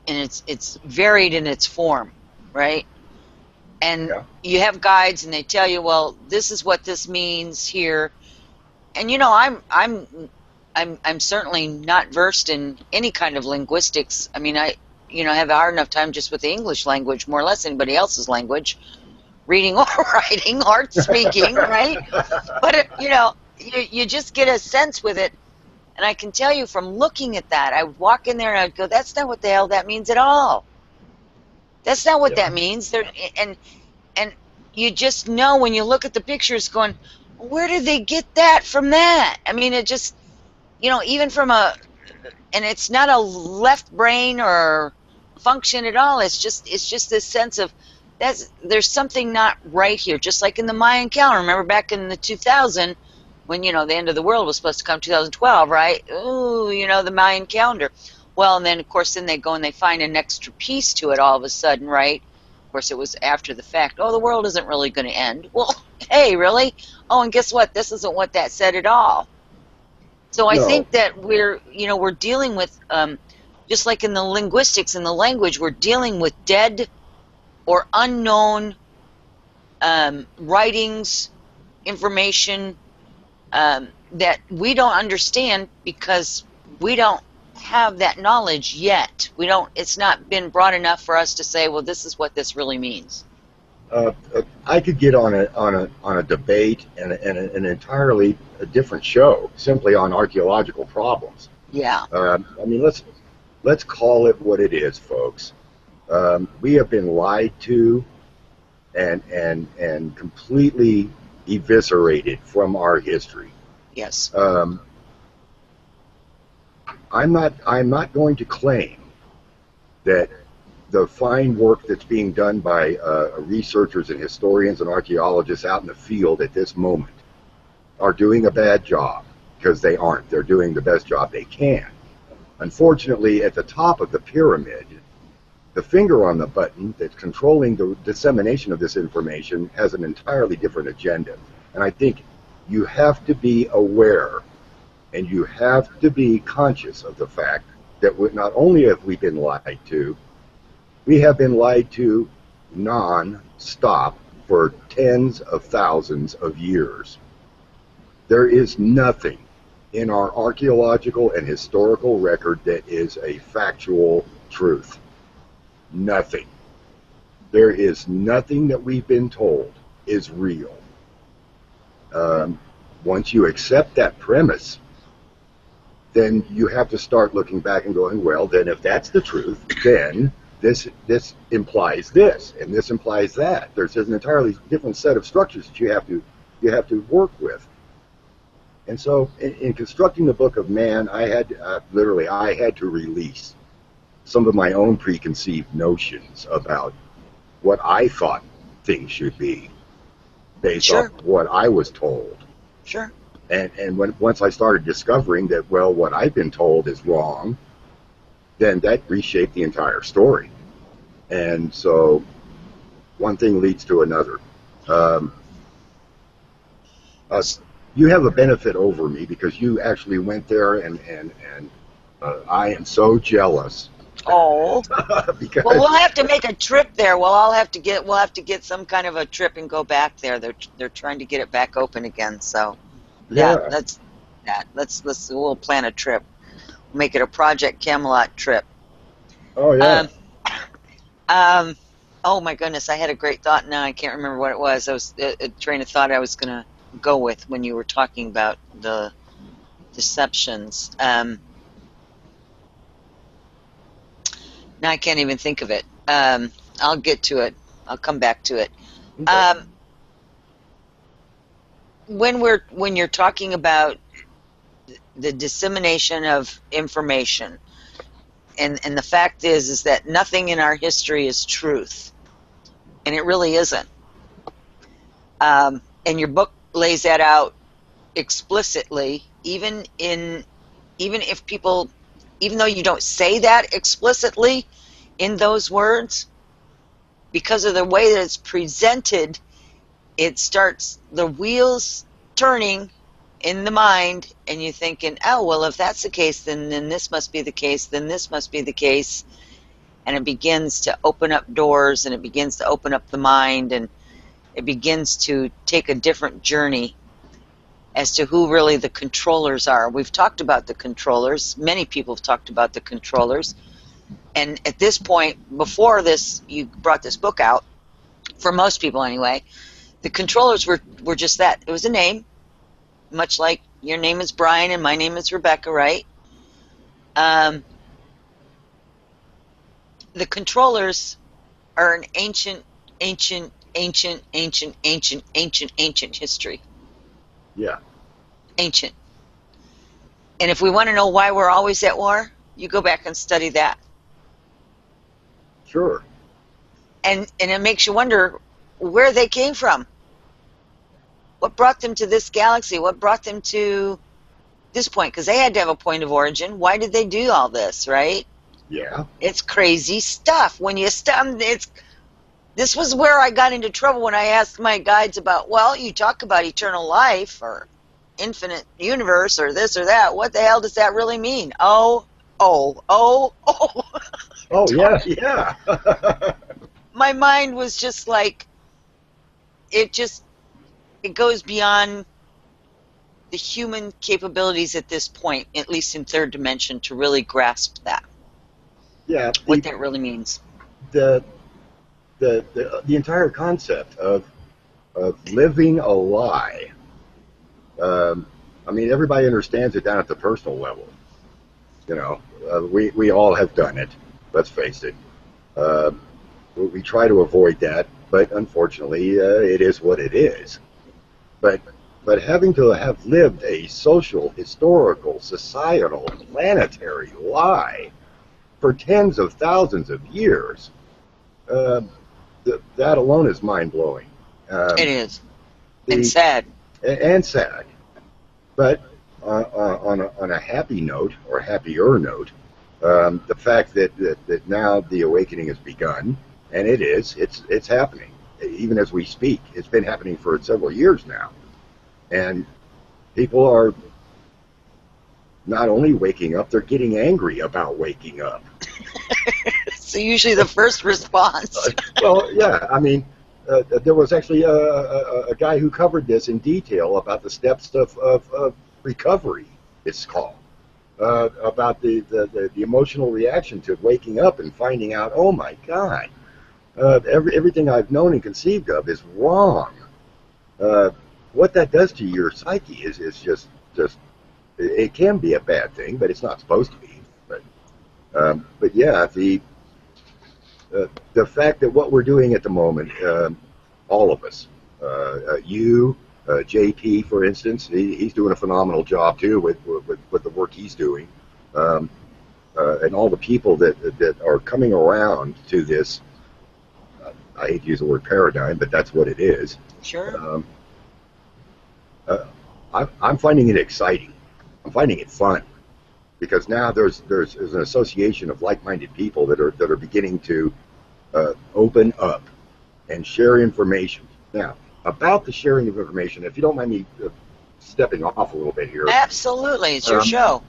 it's varied in its form, right? And Yeah. you have guides, and they tell you, well, this is what this means here. And I'm certainly not versed in any kind of linguistics. I mean, I have a hard enough time just with the English language, more or less anybody else's language, reading or writing or speaking, right? But, you just get a sense with it. And I can tell you from looking at that, I would walk in there and I'd go, that's not what the hell that means at all. That's not what that means. And you just know when you look at the pictures going, where did they get that from that? I mean, it just, even from and it's not a left brain or function at all. It's just this sense of there's something not right here. Just like in the Mayan calendar. Remember back in the 2000 when, the end of the world was supposed to come 2012, right? Ooh, the Mayan calendar. Well, and then, of course, then they go and they find an extra piece to it all of a sudden, right? Of course, it was after the fact. Oh, the world isn't really going to end. Well, hey, really? Oh, and guess what? This isn't what that said at all. So I think that we're dealing with, just like in the linguistics and the language, we're dealing with dead or unknown writings, information that we don't understand because we don't have that knowledge yet. It's not been brought enough for us to say, well, this is what this really means. I could get on a debate and an entirely different show simply on archaeological problems. Yeah. I mean, let's call it what it is, folks. We have been lied to and completely eviscerated from our history. Yes. I'm not going to claim that the fine work that's being done by researchers and historians and archaeologists out in the field at this moment are doing a bad job, because they aren't. They're doing the best job they can. Unfortunately, at the top of the pyramid, the finger on the button that's controlling the dissemination of this information has an entirely different agenda. And I think you have to be aware and you have to be conscious of the fact that not only have we been lied to, we have been lied to non-stop for tens of thousands of years. There is nothing in our archaeological and historical record that is a factual truth. Nothing. There is nothing that we've been told is real. Once you accept that premise, then you have to start looking back and going, well, then if that's the truth, then this implies this, and this implies that. There's an entirely different set of structures that you have to work with. And so, in constructing the Book of Man, I had to release some of my own preconceived notions about what I thought things should be, based off what I was told. Sure. And once I started discovering that, well, what I've been told is wrong, then that reshaped the entire story. And so one thing leads to another. You have a benefit over me because you actually went there, and I am so jealous. Oh. Because well, we'll have to make a trip there. We'll have to get some kind of a trip and go back there. They're trying to get it back open again. So yeah. We'll plan a trip. We'll make it a Project Camelot trip. Oh yeah. Oh my goodness, I had a great thought. Now I can't remember what it was. I was a train of thought I was gonna go with when you were talking about the deceptions. Now I can't even think of it. I'll get to it. I'll come back to it. Okay. When you're talking about the dissemination of information, and the fact is that nothing in our history is truth, and it really isn't. And your book lays that out explicitly, even though you don't say that explicitly in those words, because of the way that it's presented, it starts the wheels turning in the mind, and you're thinking, oh, well, if that's the case, then this must be the case, then this must be the case. And it begins to open up doors, and it begins to open up the mind, and it begins to take a different journey as to who really the controllers are. We've talked about the controllers. Many people have talked about the controllers. And at this point, before this, you brought this book out, for most people anyway. The controllers were just that. It was a name, much like your name is Brian and my name is Rebecca, right? The controllers are an ancient history. Yeah. Ancient. And if we want to know why we're always at war, you go back and study that. Sure. And it makes you wonder where they came from. What brought them to this galaxy? What brought them to this point? Because they had to have a point of origin. Why did they do all this, right? Yeah. It's crazy stuff. When you this was where I got into trouble when I asked my guides about, well, you talk about eternal life or infinite universe or this or that. What the hell does that really mean? Oh. Oh, yeah. My mind was just like, it goes beyond the human capabilities at this point, at least in third dimension, to really grasp that. Yeah. What that really means. The entire concept of living a lie. I mean, everybody understands it down at the personal level. You know, we all have done it. Let's face it. We try to avoid that, but unfortunately, it is what it is. But having to have lived a social, historical, societal, planetary lie for tens of thousands of years, that alone is mind-blowing. It is. And sad. And sad. But on a happy note, or happier note, the fact that now the awakening has begun, and it's happening, even as we speak. It's been happening for several years now. And people are not only waking up, they're getting angry about waking up. So usually the first response. Well, yeah, I mean, there was actually a guy who covered this in detail about the steps of recovery, it's called, about the emotional reaction to waking up and finding out, oh my God, everything I've known and conceived of is wrong. What that does to your psyche is just it can be a bad thing, but it's not supposed to be. But yeah, the fact that what we're doing at the moment, all of us, you, JP, for instance, he's doing a phenomenal job too with the work he's doing, and all the people that are coming around to this. I hate to use the word paradigm, but that's what it is. Sure. I'm finding it exciting. I'm finding it fun, because now there's an association of like-minded people that are beginning to open up and share information. Now, about the sharing of information, if you don't mind me stepping off a little bit here. Absolutely, it's your show.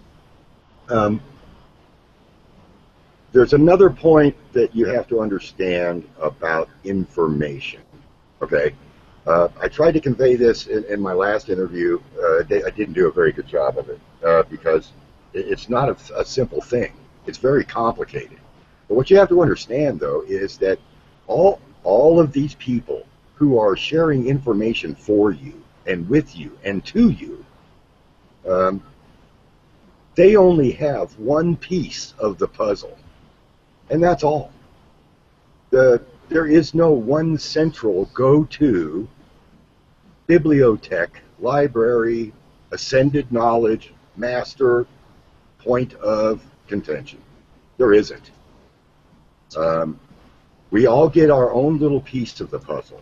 There's another point that you have to understand about information. Okay, I tried to convey this in my last interview. I didn't do a very good job of it because it's not a simple thing. It's very complicated. But what you have to understand, though, is that all of these people who are sharing information for you and with you and to you, they only have one piece of the puzzle, and that's all. There is no one central go-to bibliotech, library, ascended knowledge, master point of contention. There isn't. We all get our own little piece of the puzzle.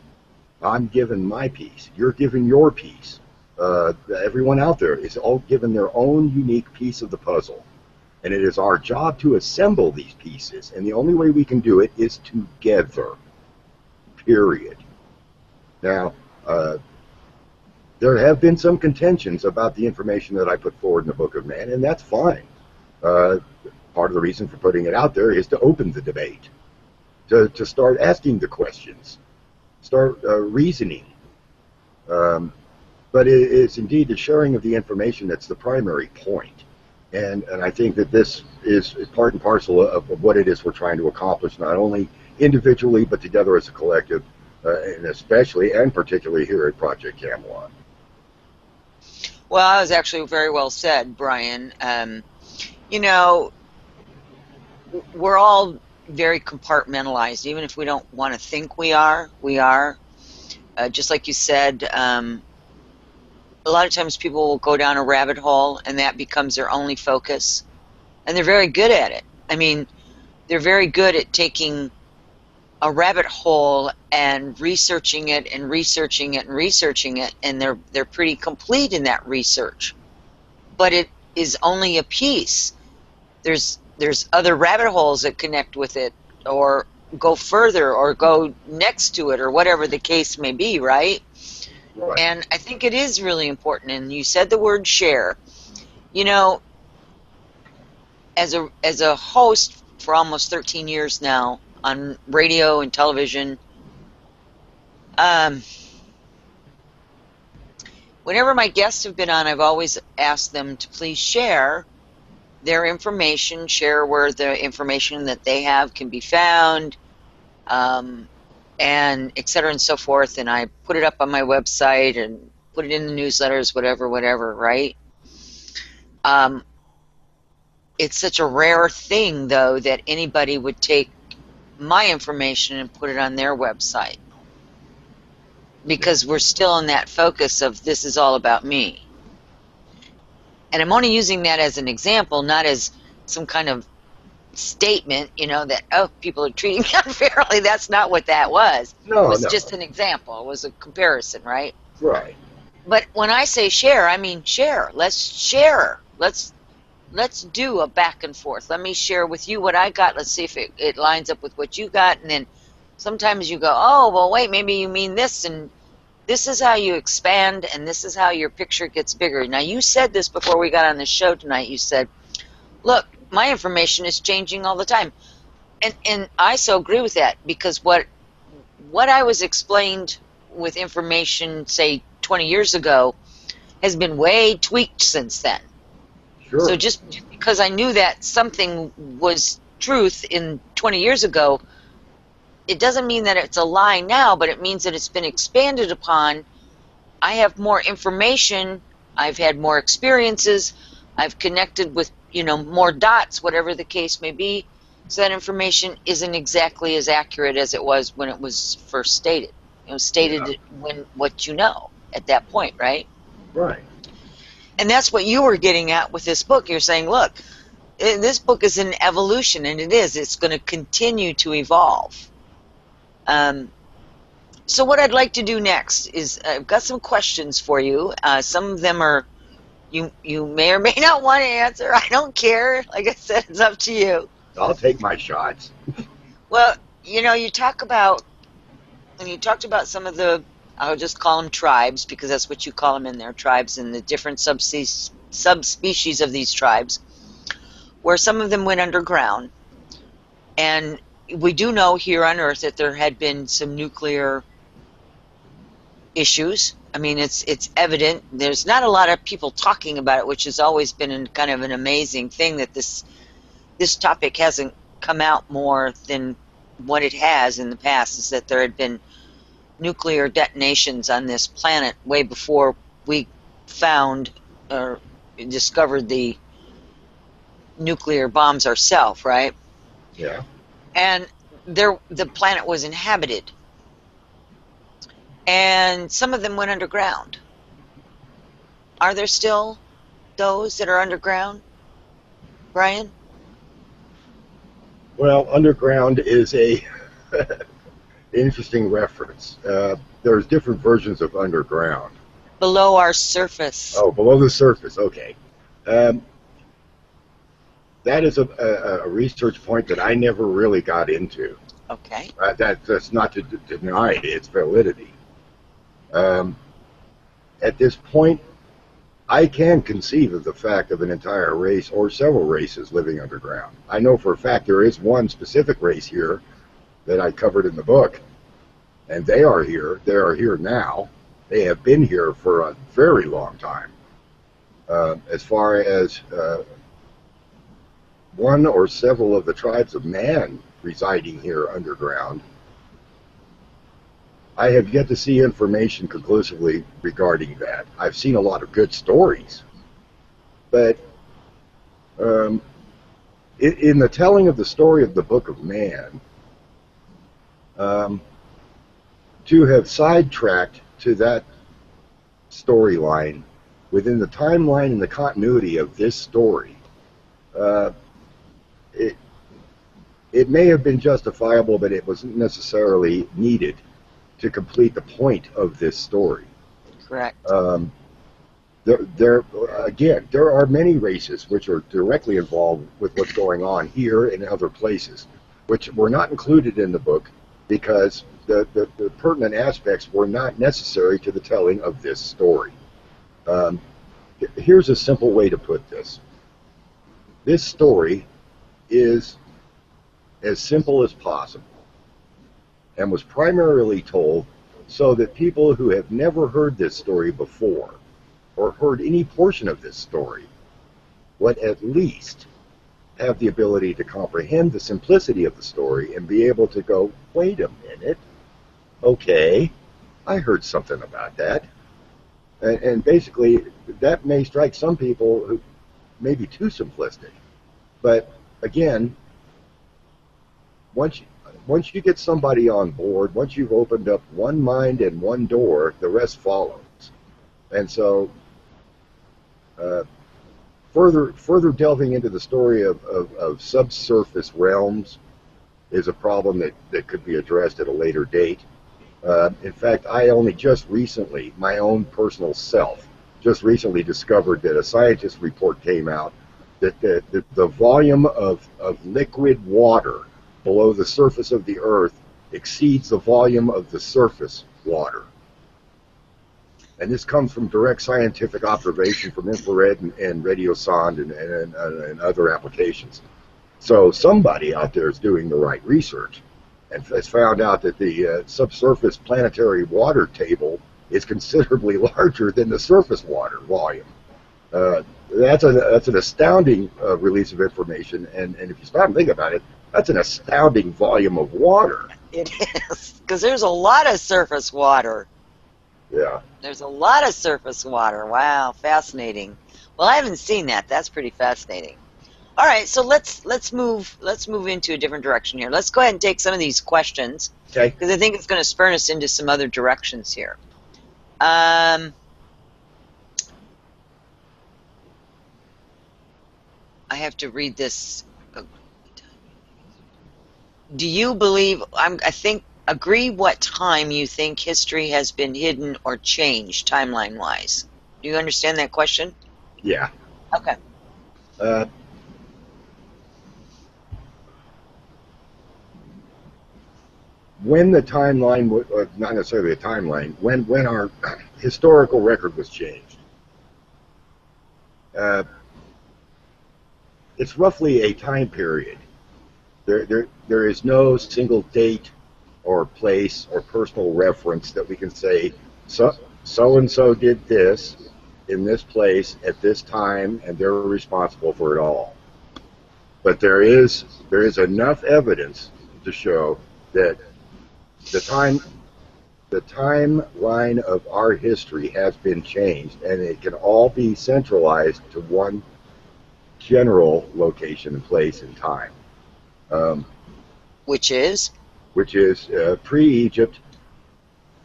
I'm given my piece. You're given your piece. Everyone out there is all given their own unique piece of the puzzle. And it is our job to assemble these pieces. And the only way we can do it is together. Period. Now, there have been some contentions about the information that I put forward in the Book of Man, and that's fine. Part of the reason for putting it out there is to open the debate, to start asking the questions, start reasoning. But it's indeed the sharing of the information that's the primary point. And I think that this is part and parcel of what it is we're trying to accomplish, not only individually but together as a collective, and especially and particularly here at Project Camelot. Well, that was actually very well said, Brian. You know, we're all very compartmentalized, even if we don't want to think we are. We are. Just like you said, a lot of times people will go down a rabbit hole, and that becomes their only focus. And they're very good at it. I mean, they're very good at taking a rabbit hole and researching it and researching it and researching it, and they're pretty complete in that research. But it is only a piece. There's other rabbit holes that connect with it, or go further, or go next to it, or whatever the case may be, right? Right. And I think it is really important. And you said the word share. You know, as a host for almost 13 years now on radio and television, whenever my guests have been on, I've always asked them to please share their information, share where the information that they have can be found, and et cetera and so forth. And I put it up on my website and put it in the newsletters, whatever, right? It's such a rare thing, though, that anybody would take my information and put it on their website, because we're still in that focus of this is all about me. And I'm only using that as an example, not as some kind of statement, you know, that, oh, people are treating me unfairly. That's not what that was. No, it was no. just an example. It was a comparison, right? Right. But when I say share, I mean share. Let's share. Let's do a back and forth. Let me share with you what I got. Let's see if it lines up with what you got. And then sometimes you go, oh, well, wait, maybe you mean this, and this is how you expand, and this is how your picture gets bigger. Now, you said this before we got on the show tonight. You said, look, my information is changing all the time. And I so agree with that, because what I was explained with information, say, 20 years ago, has been way tweaked since then. Sure. So just because I knew that something was truth in 20 years ago, it doesn't mean that it's a lie now, but it means that it's been expanded upon. I have more information. I've had more experiences. I've connected with, you know, more dots, whatever the case may be. So that information isn't exactly as accurate as it was when it was first stated. It was stated when what you know at that point, right? Right. And that's what you were getting at with this book. You're saying, look, this book is an evolution, and it is. It's going to continue to evolve. So what I'd like to do next is I've got some questions for you. Some of them are you may or may not want to answer. I don't care. Like I said, it's up to you. I'll take my shots. Well, you know, you talked about some of the, I'll just call them tribes, because that's what you call them in there, tribes, and the different subspecies of these tribes, where some of them went underground. And we do know here on Earth that there had been some nuclear issues. I mean, it's evident. There's not a lot of people talking about it, which has always been kind of an amazing thing, that this topic hasn't come out more than what it has in the past, is that there had been nuclear detonations on this planet way before we found or discovered the nuclear bombs ourselves, right? Yeah. And the planet was inhabited. And some of them went underground. Are there still those that are underground, Brian? Well, underground is a interesting reference. There's different versions of underground. Below our surface. Oh, below the surface. Okay. That is a research point that I never really got into. Okay. That's not to deny its validity. At this point, I can conceive of the fact of an entire race or several races living underground. I know for a fact there is one specific race here that I covered in the book, and they are here. They are here now. They have been here for a very long time. As far as one or several of the tribes of man residing here underground, I have yet to see information conclusively regarding that. I've seen a lot of good stories, but um, in the telling of the story of the Book of Man, um, to have sidetracked to that storyline within the timeline and the continuity of this story, uh, it it may have been justifiable, but it wasn't necessarily needed to complete the point of this story. Correct. There again, there are many races which are directly involved with what's going on here and other places, which were not included in the book because the pertinent aspects were not necessary to the telling of this story. Um, Here's a simple way to put this. This story is as simple as possible and was primarily told so that people who have never heard this story before or heard any portion of this story would at least have the ability to comprehend the simplicity of the story and be able to go, wait a minute, okay, I heard something about that. And basically, that may strike some people who may be too simplistic. But again, once you get somebody on board, once you've opened up one mind and one door, the rest follows. And so, further delving into the story of subsurface realms is a problem that could be addressed at a later date. In fact, I only just recently, my own personal self, just recently discovered that a scientist report came out that the volume of liquid water below the surface of the Earth exceeds the volume of the surface water. And this comes from direct scientific observation from infrared and radiosonde and other applications. So somebody out there is doing the right research and has found out that the subsurface planetary water table is considerably larger than the surface water volume. That's an astounding release of information, and if you stop and think about it, that's an astounding volume of water. It is, because there's a lot of surface water. Yeah. There's a lot of surface water. Wow, fascinating. Well, I haven't seen that. That's pretty fascinating. All right, so let's move into a different direction here. Let's go ahead and take some of these questions, Okay. because I think it's going to spur us into some other directions here. I have to read this. Do you believe? Agree what time you think history has been hidden or changed timeline-wise. Do you understand that question? Yeah. Okay. When the timeline, not necessarily a timeline, when our historical record was changed, it's roughly a time period. There is no single date or place or personal reference that we can say so and so did this in this place at this time and they're responsible for it all. But there is enough evidence to show that the timeline of our history has been changed, and it can all be centralized to one general location and place and time. Which is? Which is pre-Egypt,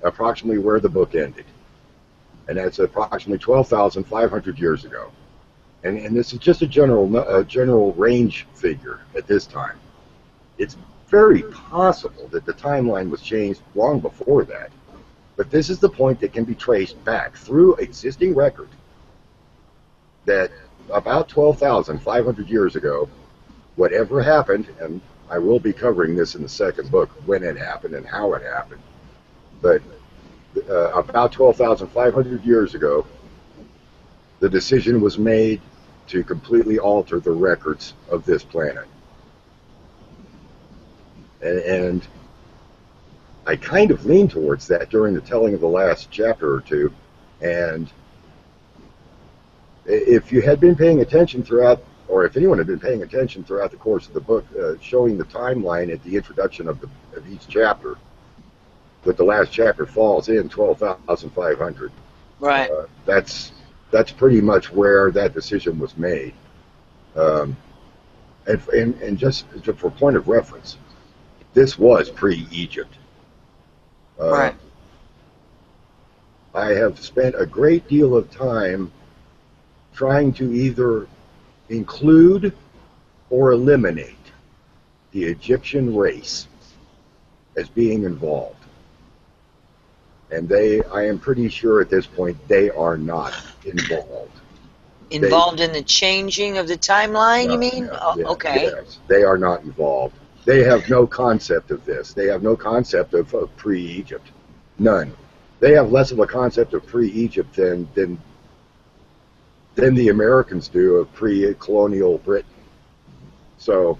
approximately where the book ended. And that's approximately 12,500 years ago. And this is just a general range figure at this time. It's very possible that the timeline was changed long before that. But this is the point that can be traced back through existing record that about 12,500 years ago, whatever happened, and I will be covering this in the second book, when it happened and how it happened, but about 12,500 years ago, the decision was made to completely alter the records of this planet. And I kind of leaned towards that during the telling of the last chapter or two, and if you had been paying attention throughout, or if anyone had been paying attention throughout the course of the book, showing the timeline at the introduction of each chapter, but the last chapter falls in 12,500. Right. That's pretty much where that decision was made. And just for point of reference, this was pre-Egypt. Right. I have spent a great deal of time trying to either include or eliminate the Egyptian race as being involved. And I am pretty sure at this point, they are not involved. Involved in the changing of the timeline, you mean? Okay. Yes, they are not involved. They have no concept of this. They have no concept of pre-Egypt. None. They have less of a concept of pre-Egypt than the Americans do of pre-colonial Britain. So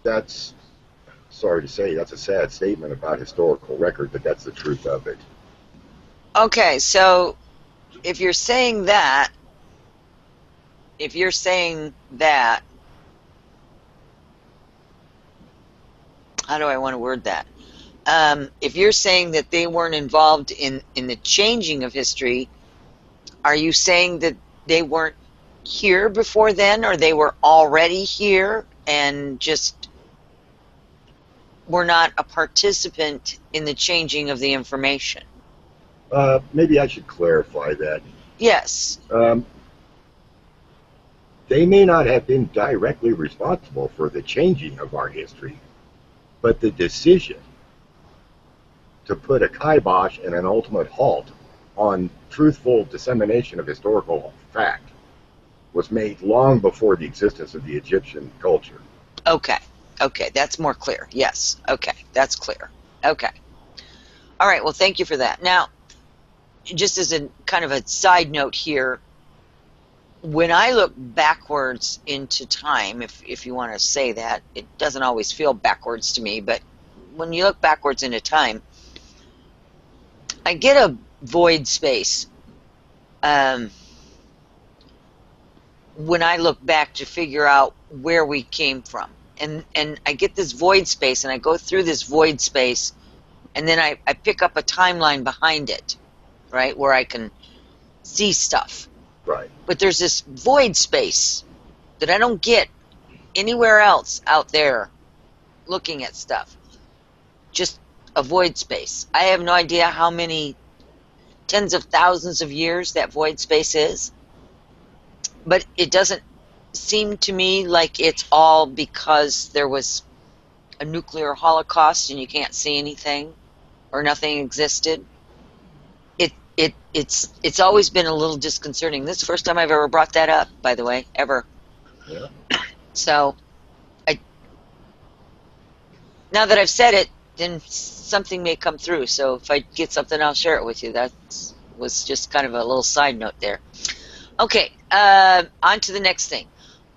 that's, sorry to say, that's a sad statement about historical record, but that's the truth of it. Okay, so if you're saying that, how do I want to word that? If you're saying that they weren't involved in the changing of history, are you saying that they weren't here before then, or they were already here and just were not a participant in the changing of the information? Maybe I should clarify that. Yes. They may not have been directly responsible for the changing of our history, but the decision to put a kibosh and an ultimate halt on truthful dissemination of historical fact was made long before the existence of the Egyptian culture. Okay. Okay, that's more clear. Yes. Okay, that's clear. Okay. All right, well, thank you for that. Now, just as a kind of a side note here, when I look backwards into time, if you want to say that, it doesn't always feel backwards to me, but when you look backwards into time, I get a void space when I look back to figure out where we came from. And I get this void space, and I go through this void space, and then I pick up a timeline behind it, right, where I can see stuff. Right. But there's this void space that I don't get anywhere else out there looking at stuff. Just a void space. I have no idea how many tens of thousands of years that void space is, but it doesn't seem to me like it's all because there was a nuclear holocaust and you can't see anything or nothing existed. It's always been a little disconcerting. This is the first time I've ever brought that up, by the way, ever. Yeah. So, now that I've said it, then something may come through. So if I get something, I'll share it with you. That was just kind of a little side note there. Okay, on to the next thing.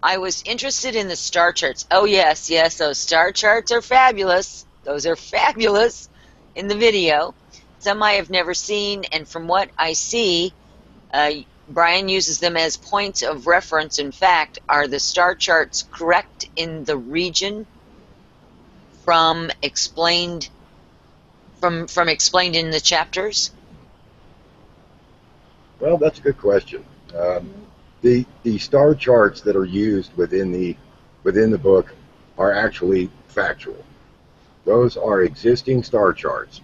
I was interested in the star charts. Oh, yes, those star charts are fabulous. Those are fabulous in the video. Some I have never seen, and from what I see, Brian uses them as points of reference. In fact, are the star charts correct in the region from explained in the chapters? Well, that's a good question. The star charts that are used within the book are actually factual. Those are existing star charts.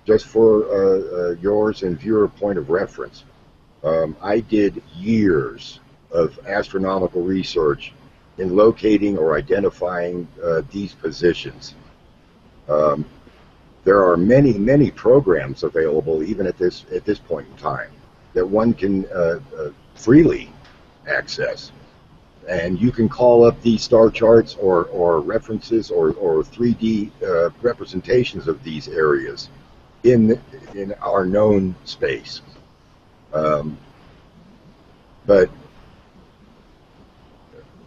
Just for yours and viewer point of reference, I did years of astronomical research in locating or identifying these positions. There are many programs available even at this point in time that one can freely access. And you can call up these star charts or references or 3D representations of these areas in our known space. But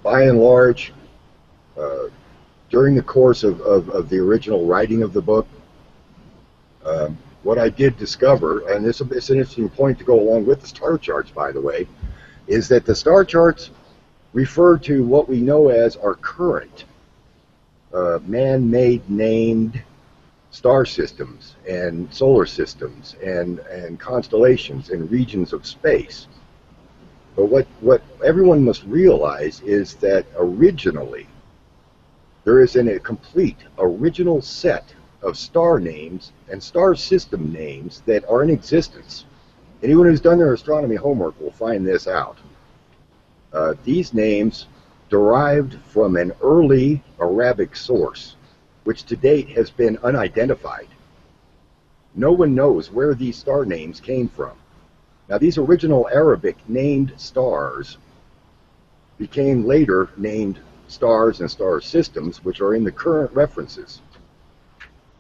by and large, during the course of the original writing of the book, what I did discover, and it's an interesting point to go along with the star charts, by the way, is that the star charts refer to what we know as our current man-made named star systems and solar systems and constellations and regions of space. But what everyone must realize is that originally there is a complete original set of star names and star system names that are in existence. Anyone who's done their astronomy homework will find this out. These names derived from an early Arabic source, which to date has been unidentified. No one knows where these star names came from. Now, these original Arabic named stars became later named stars and star systems, which are in the current references.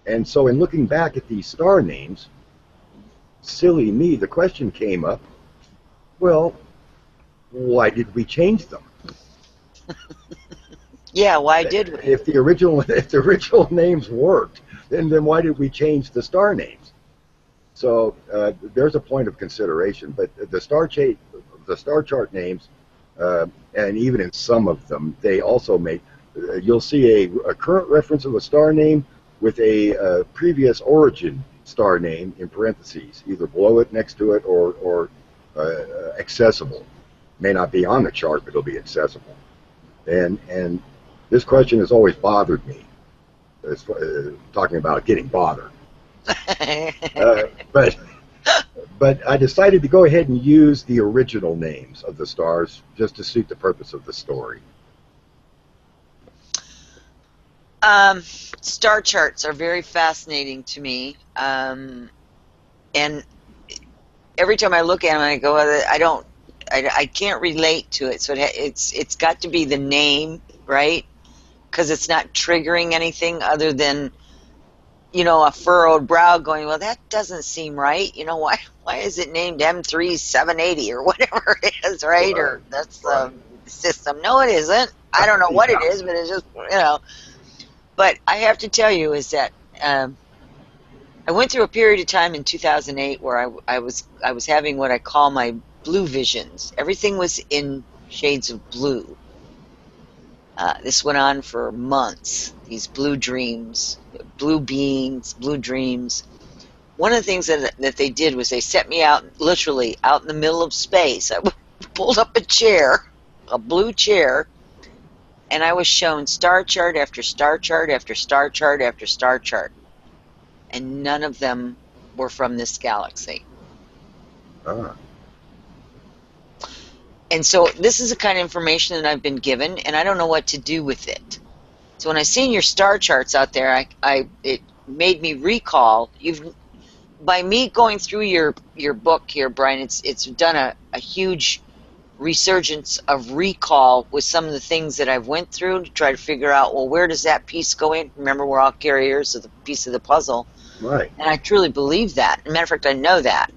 And so in looking back at these star names, silly me, the question came up, well, why did we change them? Yeah, why did we? If the original names worked, then why did we change the star names? So there's a point of consideration. But the star chart names, and even in some of them, they also make. You'll see a current reference of a star name with a previous origin star name in parentheses, either below it, next to it, or accessible. May not be on the chart, but it'll be accessible. And this question has always bothered me. Talking about getting bothered. But I decided to go ahead and use the original names of the stars just to suit the purpose of the story. Star charts are very fascinating to me, and every time I look at them, I go, I can't relate to it. So it's got to be the name, right? Because it's not triggering anything other than, a furrowed brow going, well, that doesn't seem right. Why is it named M3780 or whatever it is, right? Or that's the system. No, it isn't. I don't know what it is, but it's just, But I have to tell you is that I went through a period of time in 2008 where I was having what I call my blue visions. Everything was in shades of blue. This went on for months. These blue dreams, blue beings, blue dreams. One of the things that they did was they set me out, literally out in the middle of space. I pulled up a chair, a blue chair, and I was shown star chart after star chart after star chart after star chart. And none of them were from this galaxy. And so this is the kind of information that I've been given, and I don't know what to do with it. So when I seen your star charts out there, it made me recall. By me going through your book here, Brian, it's done a huge resurgence of recall with some of the things that I've went through to try to figure out, well, where does that piece go in? Remember, we're all carriers of the piece of the puzzle. Right. And I truly believe that. As a matter of fact, I know that.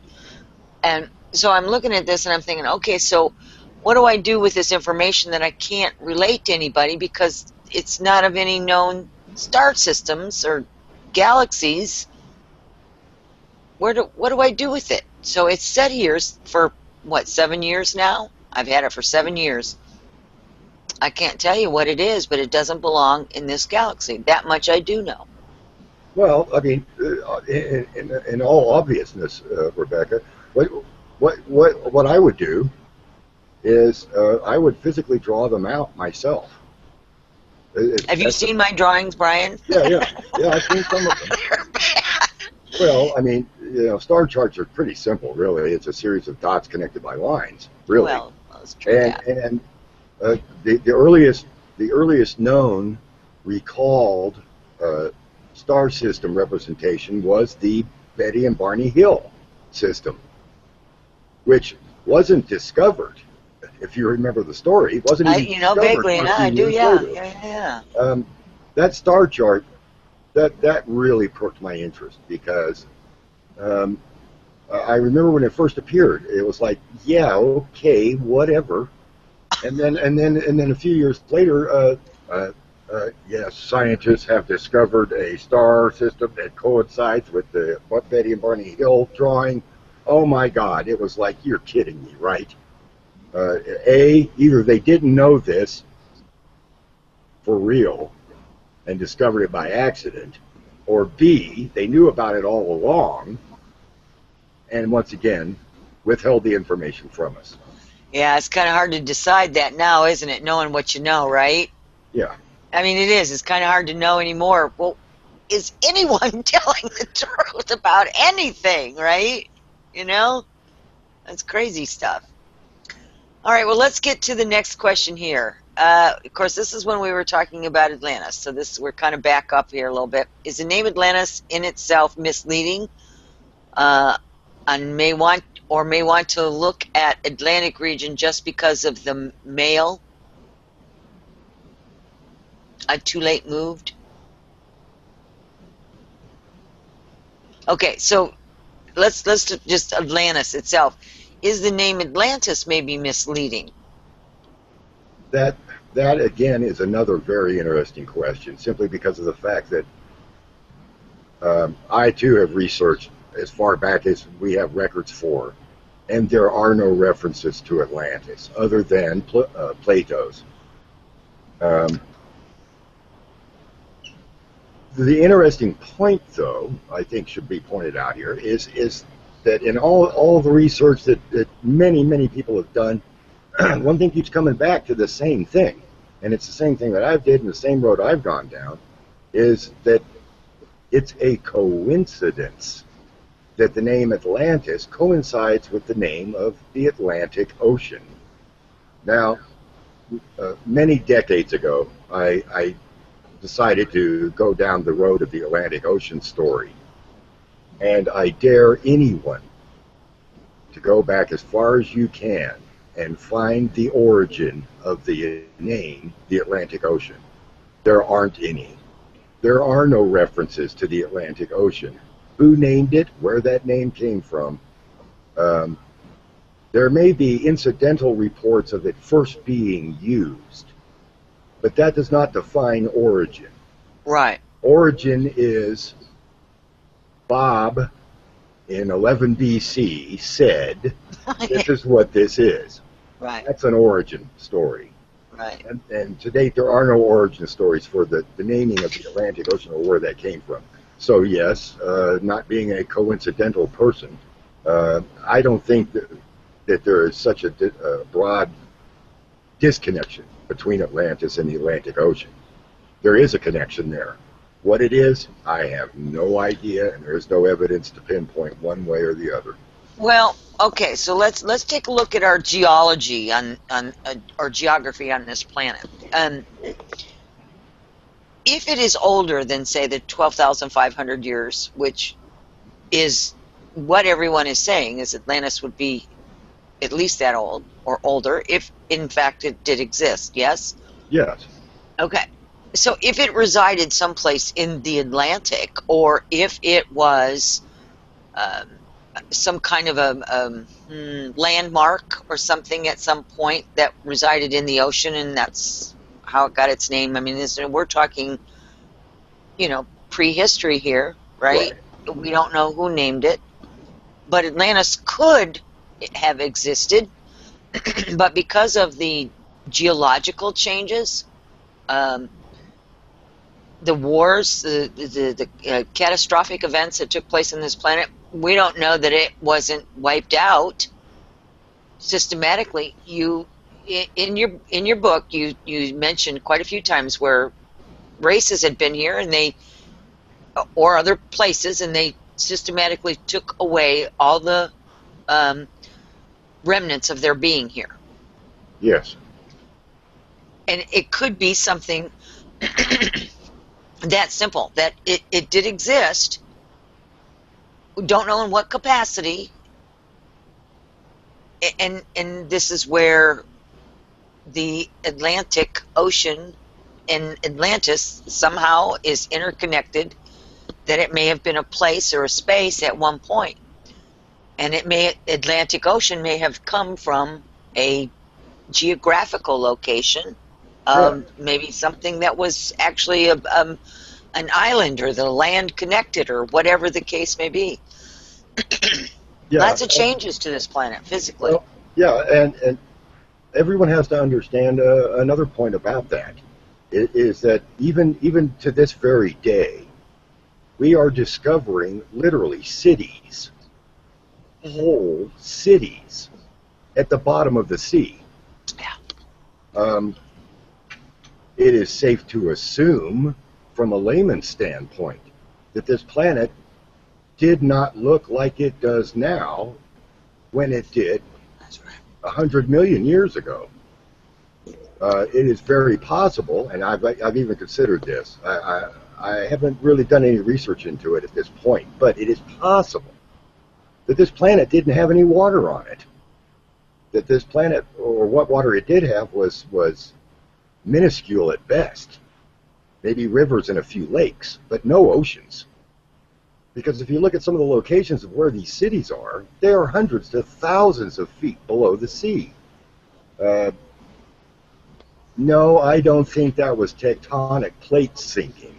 And so I'm looking at this and I'm thinking, okay, so what do I do with this information that I can't relate to anybody because it's not of any known star systems or galaxies? What do I do with it? So it's set here for, 7 years now? I've had it for 7 years. I can't tell you what it is, but it doesn't belong in this galaxy. That much I do know. Well, I mean, in all obviousness, Rebecca, what I would do is I would physically draw them out myself. Have you seen my drawings, Brian? Yeah, I've seen some of them. They're bad. Well, I mean, star charts are pretty simple, really. It's a series of dots connected by lines, really. Well, that's true. And the earliest known recalled star system representation was the Betty and Barney Hill system, which wasn't discovered. If you remember the story, it wasn't even discovered. Vaguely, I do, yeah. That star chart, that really perked my interest because I remember when it first appeared, it was like, yeah, okay, whatever, and then a few years later, yes, scientists have discovered a star system that coincides with the Betty and Barney Hill drawing. Oh my God, it was like, you're kidding me, right? Either they didn't know this for real, and discovered it by accident, or B, they knew about it all along and once again withheld the information from us. Yeah, it's kind of hard to decide that now, isn't it? Knowing what you know, right? Yeah. I mean, it is. It's kind of hard to know anymore. Well, is anyone telling the truth about anything, right? You know? That's crazy stuff. All right, well, let's get to the next question here. Of course, this is when we were talking about Atlantis, so we're kind of back up here a little bit. Is the name Atlantis in itself misleading? And may want to look at Atlantic region just because of the male? Too late moved? Okay, so let's just Atlantis itself. Is the name Atlantis maybe misleading? That again is another very interesting question, simply because of the fact that I too have researched as far back as we have records for, and there are no references to Atlantis other than Plato's. The interesting point, though, I think should be pointed out here is that in all the research that many people have done, one thing keeps coming back to the same thing, and it's the same thing that I've did and the same road I've gone down, is that it's a coincidence that the name Atlantis coincides with the name of the Atlantic Ocean. Now, many decades ago, I decided to go down the road of the Atlantic Ocean story, and I dare anyone to go back as far as you can and find the origin of the name, the Atlantic Ocean. There aren't any. There are no references to the Atlantic Ocean. Who named it, where that name came from. There may be incidental reports of it first being used, but that does not define origin. Right. Origin is Bob in 11 BC said, this is what this is. Right. That's an origin story. Right. And to date, there are no origin stories for the naming of the Atlantic Ocean or where that came from. So yes, not being a coincidental person, I don't think that there is such a broad disconnection between Atlantis and the Atlantic Ocean. There is a connection there. What it is, I have no idea, and there is no evidence to pinpoint one way or the other. Well, okay, so let's take a look at our geology on or geography on this planet. If it is older than, say, the 12,500 years, which is what everyone is saying, is Atlantis would be at least that old or older, if in fact it did exist, yes? Yes. Okay. So if it resided someplace in the Atlantic, or if it was some kind of a landmark or something at some point that resided in the ocean, and that's how it got its name. I mean, we're talking, prehistory here, right? We don't know who named it, but Atlantis could have existed, but because of the geological changes, the wars, the catastrophic events that took place on this planet, we don't know that it wasn't wiped out systematically. In your book, you mentioned quite a few times where races had been here, and or other places, and they systematically took away all the remnants of their being here. Yes. And it could be something that simple, that it did exist. We don't know in what capacity. And this is where the Atlantic Ocean and Atlantis somehow is interconnected, that it may have been a place or a space at one point. And Atlantic Ocean may have come from a geographical location, maybe something that was actually an island, or the land connected, or whatever the case may be. Lots of changes to this planet physically. Well, yeah, and everyone has to understand another point about that. is that even to this very day, we are discovering literally cities, whole cities, at the bottom of the sea. Yeah. It is safe to assume, from a layman's standpoint, that this planet did not look like it does now when it did 100 million years ago. It is very possible, and I've even considered this. I haven't really done any research into it at this point, but it is possible that this planet didn't have any water on it. That this planet, or what water it did have, was minuscule at best. Maybe rivers and a few lakes, but no oceans. Because if you look at some of the locations of where these cities are, they are hundreds to thousands of feet below the sea. No, I don't think that was tectonic plates sinking.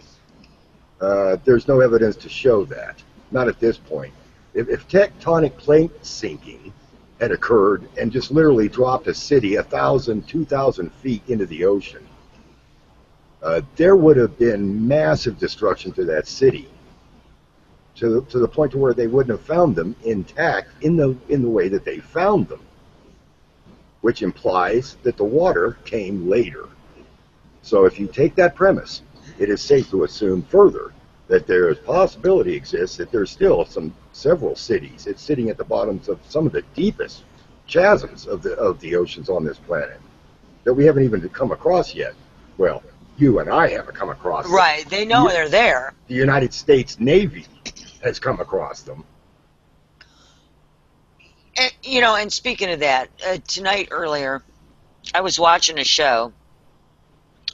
There's no evidence to show that. Not at this point. If tectonic plate sinking had occurred and just literally dropped a city 1,000, 2,000 feet into the ocean, there would have been massive destruction to that city, to the point to where they wouldn't have found them intact in the way that they found them, which implies that the water came later. So if you take that premise, it is safe to assume further that there is possibility exists that there's still several cities. It's sitting at the bottoms of some of the deepest chasms of the oceans on this planet that we haven't even come across yet. Well, you and I haven't come across them. Right. They know they're there. The United States Navy has come across them. And, and speaking of that, tonight earlier, I was watching a show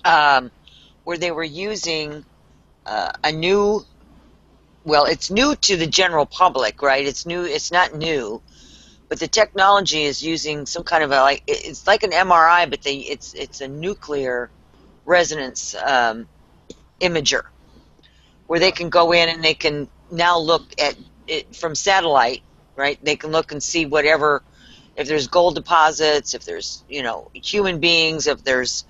where they were using a new, well, it's new to the general public, right? It's new. It's not new, but the technology is using some kind of it's like an MRI, but it's a nuclear resonance imager, where they can go in and they can now look at it from satellite, right? They can look and see whatever, if there's gold deposits, if there's, human beings, if there's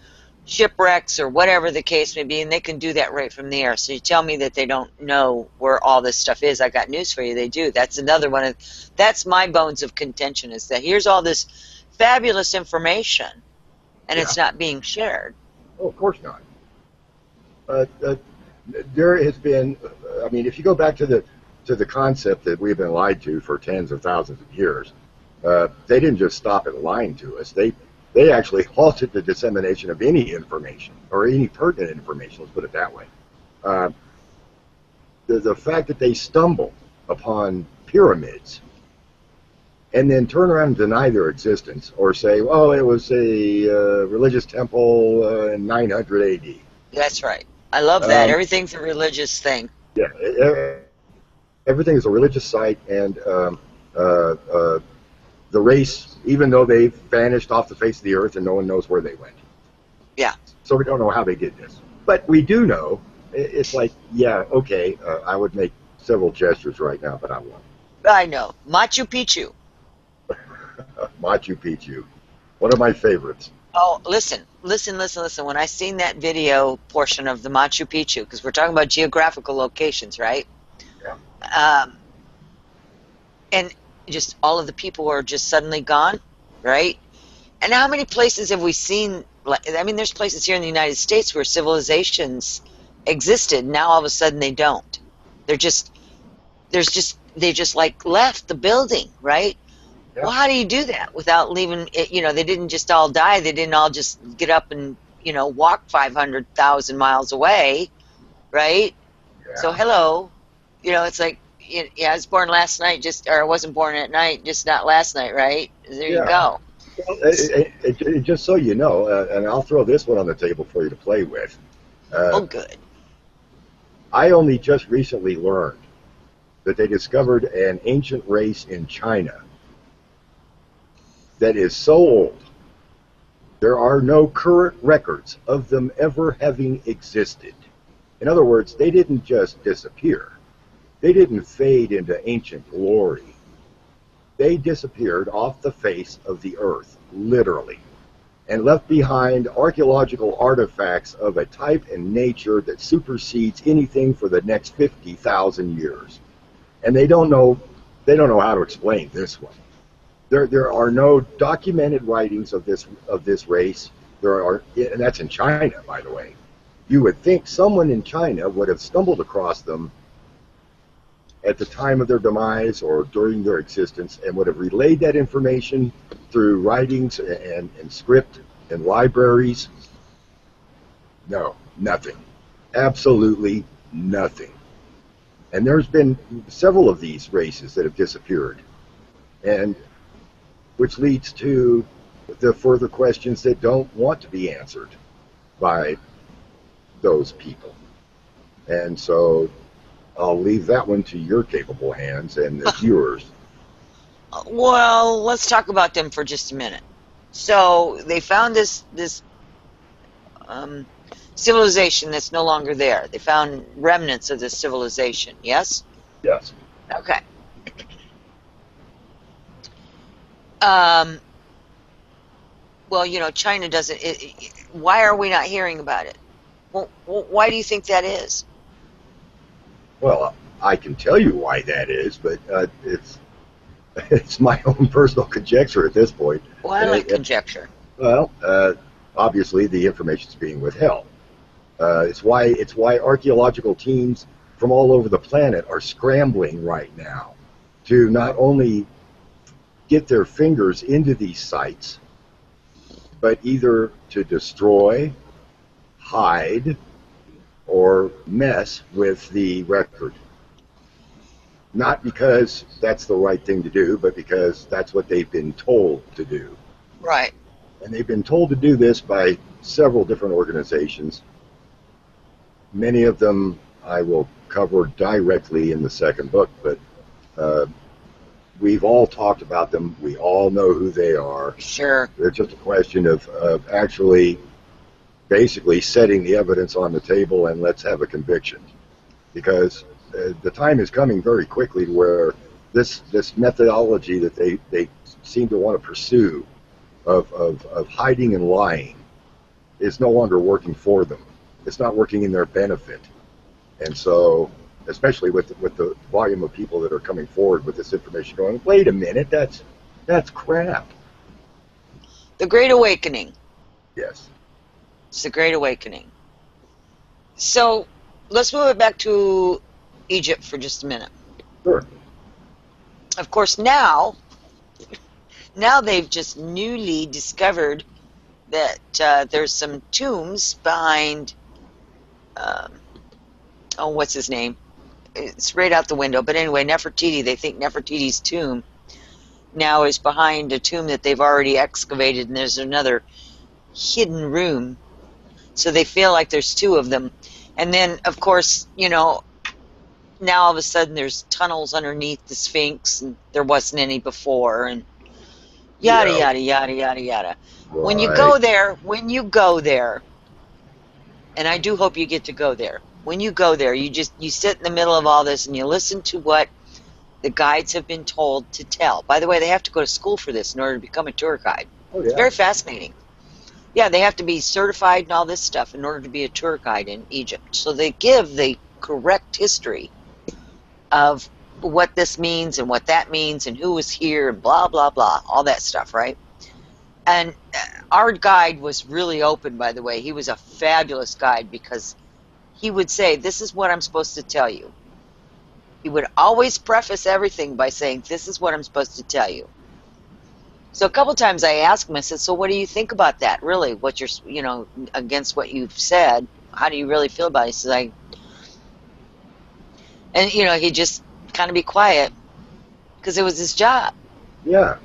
shipwrecks or whatever the case may be, and they can do that right from the air. So you tell me that they don't know where all this stuff is. I got news for you. They do. That's another one. That's my bones of contention, is that here's all this fabulous information, and it's not being shared. Oh, of course not. There has been, if you go back to the concept that we've been lied to for tens of thousands of years, they didn't just stop at lying to us. They actually halted the dissemination of any information, or any pertinent information, let's put it that way. The fact that they stumble upon pyramids and then turn around and deny their existence, or say, well, it was a religious temple in 900 AD. That's right. I love that. Everything's a religious thing. Yeah, everything is a religious site, and the race, even though they've vanished off the face of the earth and no one knows where they went. Yeah. So we don't know how they did this. But we do know, it's like, yeah, okay, I would make several gestures right now, but I won't. I know. Machu Picchu. Machu Picchu. One of my favorites. Oh, listen. When I seen that video portion of the Machu Picchu, because we're talking about geographical locations, right? Yeah. And just all of the people are just suddenly gone, right? And how many places have we seen? There's places here in the United States where civilizations existed. Now all of a sudden they don't. They just like left the building, right? Yeah. Well, how do you do that without leaving it? They didn't just all die. They didn't all just get up and, walk 500,000 miles away, right? Yeah. So hello, it's like, I was born last night, or I wasn't born at night, just not last night, right? There you go. Well, just so you know, and I'll throw this one on the table for you to play with. Oh, good. I only just recently learned that they discovered an ancient race in China that is so old, there are no current records of them ever having existed. In other words, they didn't just disappear. They didn't fade into ancient glory. They disappeared off the face of the earth, literally. and left behind archaeological artifacts of a type and nature that supersedes anything for the next 50,000 years. And they don't know how to explain this one. There are no documented writings of this race. And that's in China, by the way. You would think someone in China would have stumbled across them at the time of their demise or during their existence and would have relayed that information through writings and script and libraries. No, nothing. Absolutely nothing. And there's been several of these races that have disappeared, and which leads to the further questions that don't want to be answered by those people. And so I'll leave that one to your capable hands and the viewers. Well, let's talk about them for just a minute. So they found this civilization that's no longer there. They found remnants of this civilization, yes? Yes. Okay. Well, you know, China doesn't... why are we not hearing about it? Well, why do you think that is? Well, I can tell you why that is, but it's my own personal conjecture at this point. Well, I like conjecture. Well, obviously the information is being withheld. It's why archaeological teams from all over the planet are scrambling right now to not only get their fingers into these sites, but either to destroy, hide, or mess with the record. Not because that's the right thing to do, but because that's what they've been told to do. Right. And they've been told to do this by several different organizations. Many of them I will cover directly in the second book, but we've all talked about them. We all know who they are. Sure. It's just a question of actually basically setting the evidence on the table and let's have a conviction. Because the time is coming very quickly where this methodology that they seem to want to pursue of hiding and lying is no longer working for them. It's not working in their benefit. And so, especially with the volume of people that are coming forward with this information going, wait a minute, that's crap. The Great Awakening. Yes. It's the Great Awakening. So, let's move it back to Egypt for just a minute. Sure. Of course, now they've just newly discovered that there's some tombs behind, what's his name? It's right out the window. But anyway, Nefertiti, they think Nefertiti's tomb now is behind a tomb that they've already excavated, and there's another hidden room. So they feel like there's two of them. And then, of course, you know, now all of a sudden there's tunnels underneath the Sphinx, and there wasn't any before, and yada, yada, yada, yada, yada. Right. When you go there, and I do hope you get to go there, when you go there, you sit in the middle of all this and you listen to what the guides have been told to tell. By the way, they have to go to school for this in order to become a tour guide. Oh, yeah. It's very fascinating. Yeah, they have to be certified and all this stuff in order to be a tour guide in Egypt. So they give the correct history of what this means and what that means and who was here and blah, blah, blah, all that stuff, right? And our guide was really open, by the way. He was a fabulous guide because he would say, this is what I'm supposed to tell you. He would always preface everything by saying, this is what I'm supposed to tell you. So a couple times I asked him, I said, so what do you think about that, really? What you're, you know, against what you've said, how do you really feel about it? He said, and, you know, he'd just kind of be quiet because it was his job. Yeah.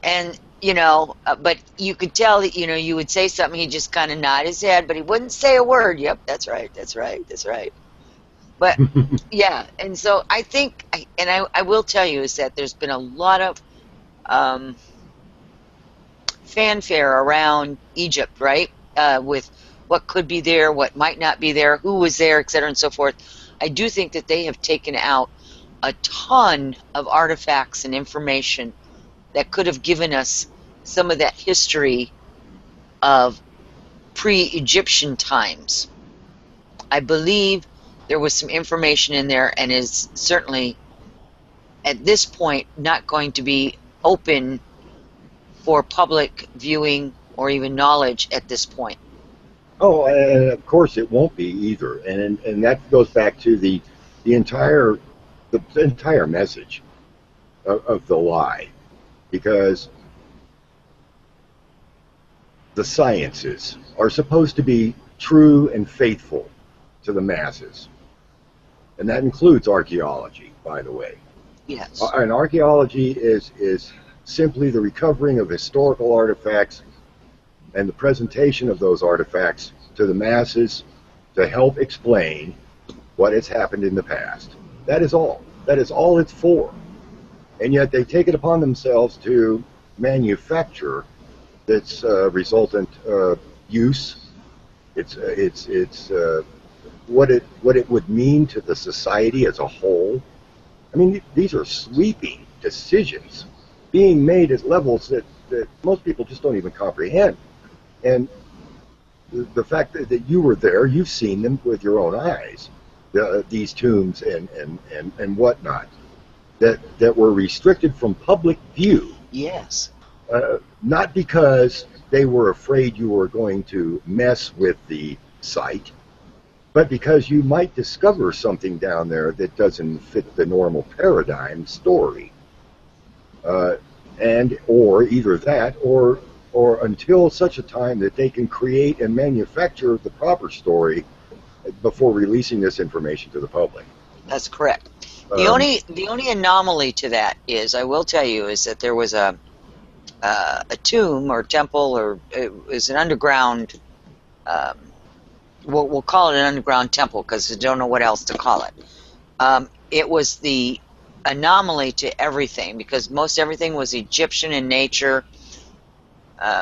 And, you know, but you could tell that, you know, you would say something, he'd just kind of nod his head, but he wouldn't say a word. Yep, that's right, that's right, that's right. But, yeah, and so I think, I will tell you, is that there's been a lot of fanfare around Egypt, right? With what could be there, what might not be there, who was there, et cetera, and so forth. I do think that they have taken out a ton of artifacts and information that could have given us some of that history of pre-Egyptian times. I believe there was some information in there, and is certainly at this point not going to be open for public viewing or even knowledge at this point. Oh, and of course it won't be either, and that goes back to the entire message of the lie, because the sciences are supposed to be true and faithful to the masses, and that includes archaeology, by the way. Yes. And archaeology is simply the recovering of historical artifacts and the presentation of those artifacts to the masses to help explain what has happened in the past. That is all. That is all it's for. And yet they take it upon themselves to manufacture its resultant use. It's what it would mean to the society as a whole. I mean, these are sweeping decisions being made at levels that most people just don't even comprehend. And the fact that you were there, you've seen them with your own eyes, these tombs and whatnot, that were restricted from public view. Yes. Not because they were afraid you were going to mess with the site, but because you might discover something down there that doesn't fit the normal paradigm story. Or either that, or until such a time that they can create and manufacture the proper story before releasing this information to the public. That's correct. The only anomaly to that is, I will tell you, is that there was a tomb or temple, or it was an underground. We'll call it an underground temple because I don't know what else to call it. It was the anomaly to everything, because most everything was Egyptian in nature,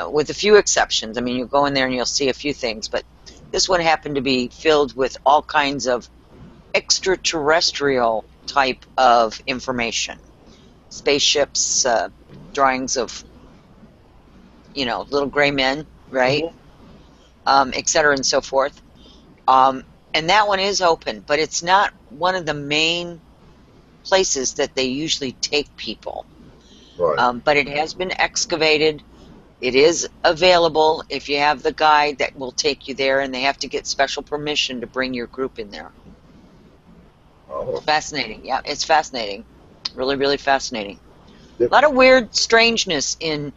with a few exceptions. I mean, you go in there and you'll see a few things, but this one happened to be filled with all kinds of extraterrestrial type of information. Spaceships, drawings of, little gray men, right? Et cetera and so forth. And that one is open, but it's not one of the main places that they usually take people. Right. But it has been excavated. It is available if you have the guide that will take you there, and they have to get special permission to bring your group in there. Oh. Fascinating. Yeah, it's fascinating. Really, really fascinating. Yep. A lot of weird strangeness in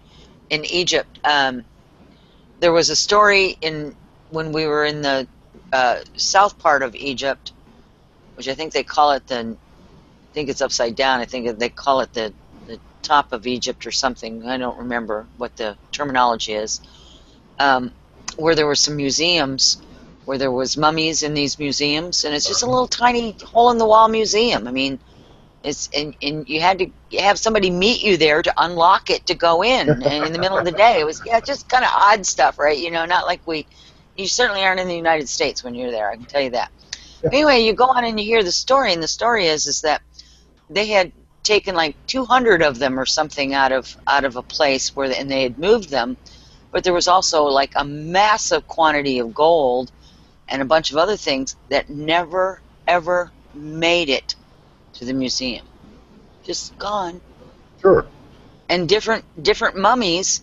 Egypt. There was a story when we were in the south part of Egypt, which I think they call it I think it's upside down. I think they call it the top of Egypt or something. I don't remember what the terminology is. Where there were some museums, where there was mummies in these museums, and it's just a little tiny hole-in-the-wall museum. I mean, and you had to have somebody meet you there to unlock it to go in the middle of the day. It was just kind of odd stuff, right? Not like you certainly aren't in the United States when you're there, I can tell you that. Yeah. Anyway, you go on and you hear the story, and the story is that they had taken like 200 of them or something out of a place and they had moved them, but there was also like a massive quantity of gold and a bunch of other things that never ever made it to the museum. Just gone. Sure. And different mummies.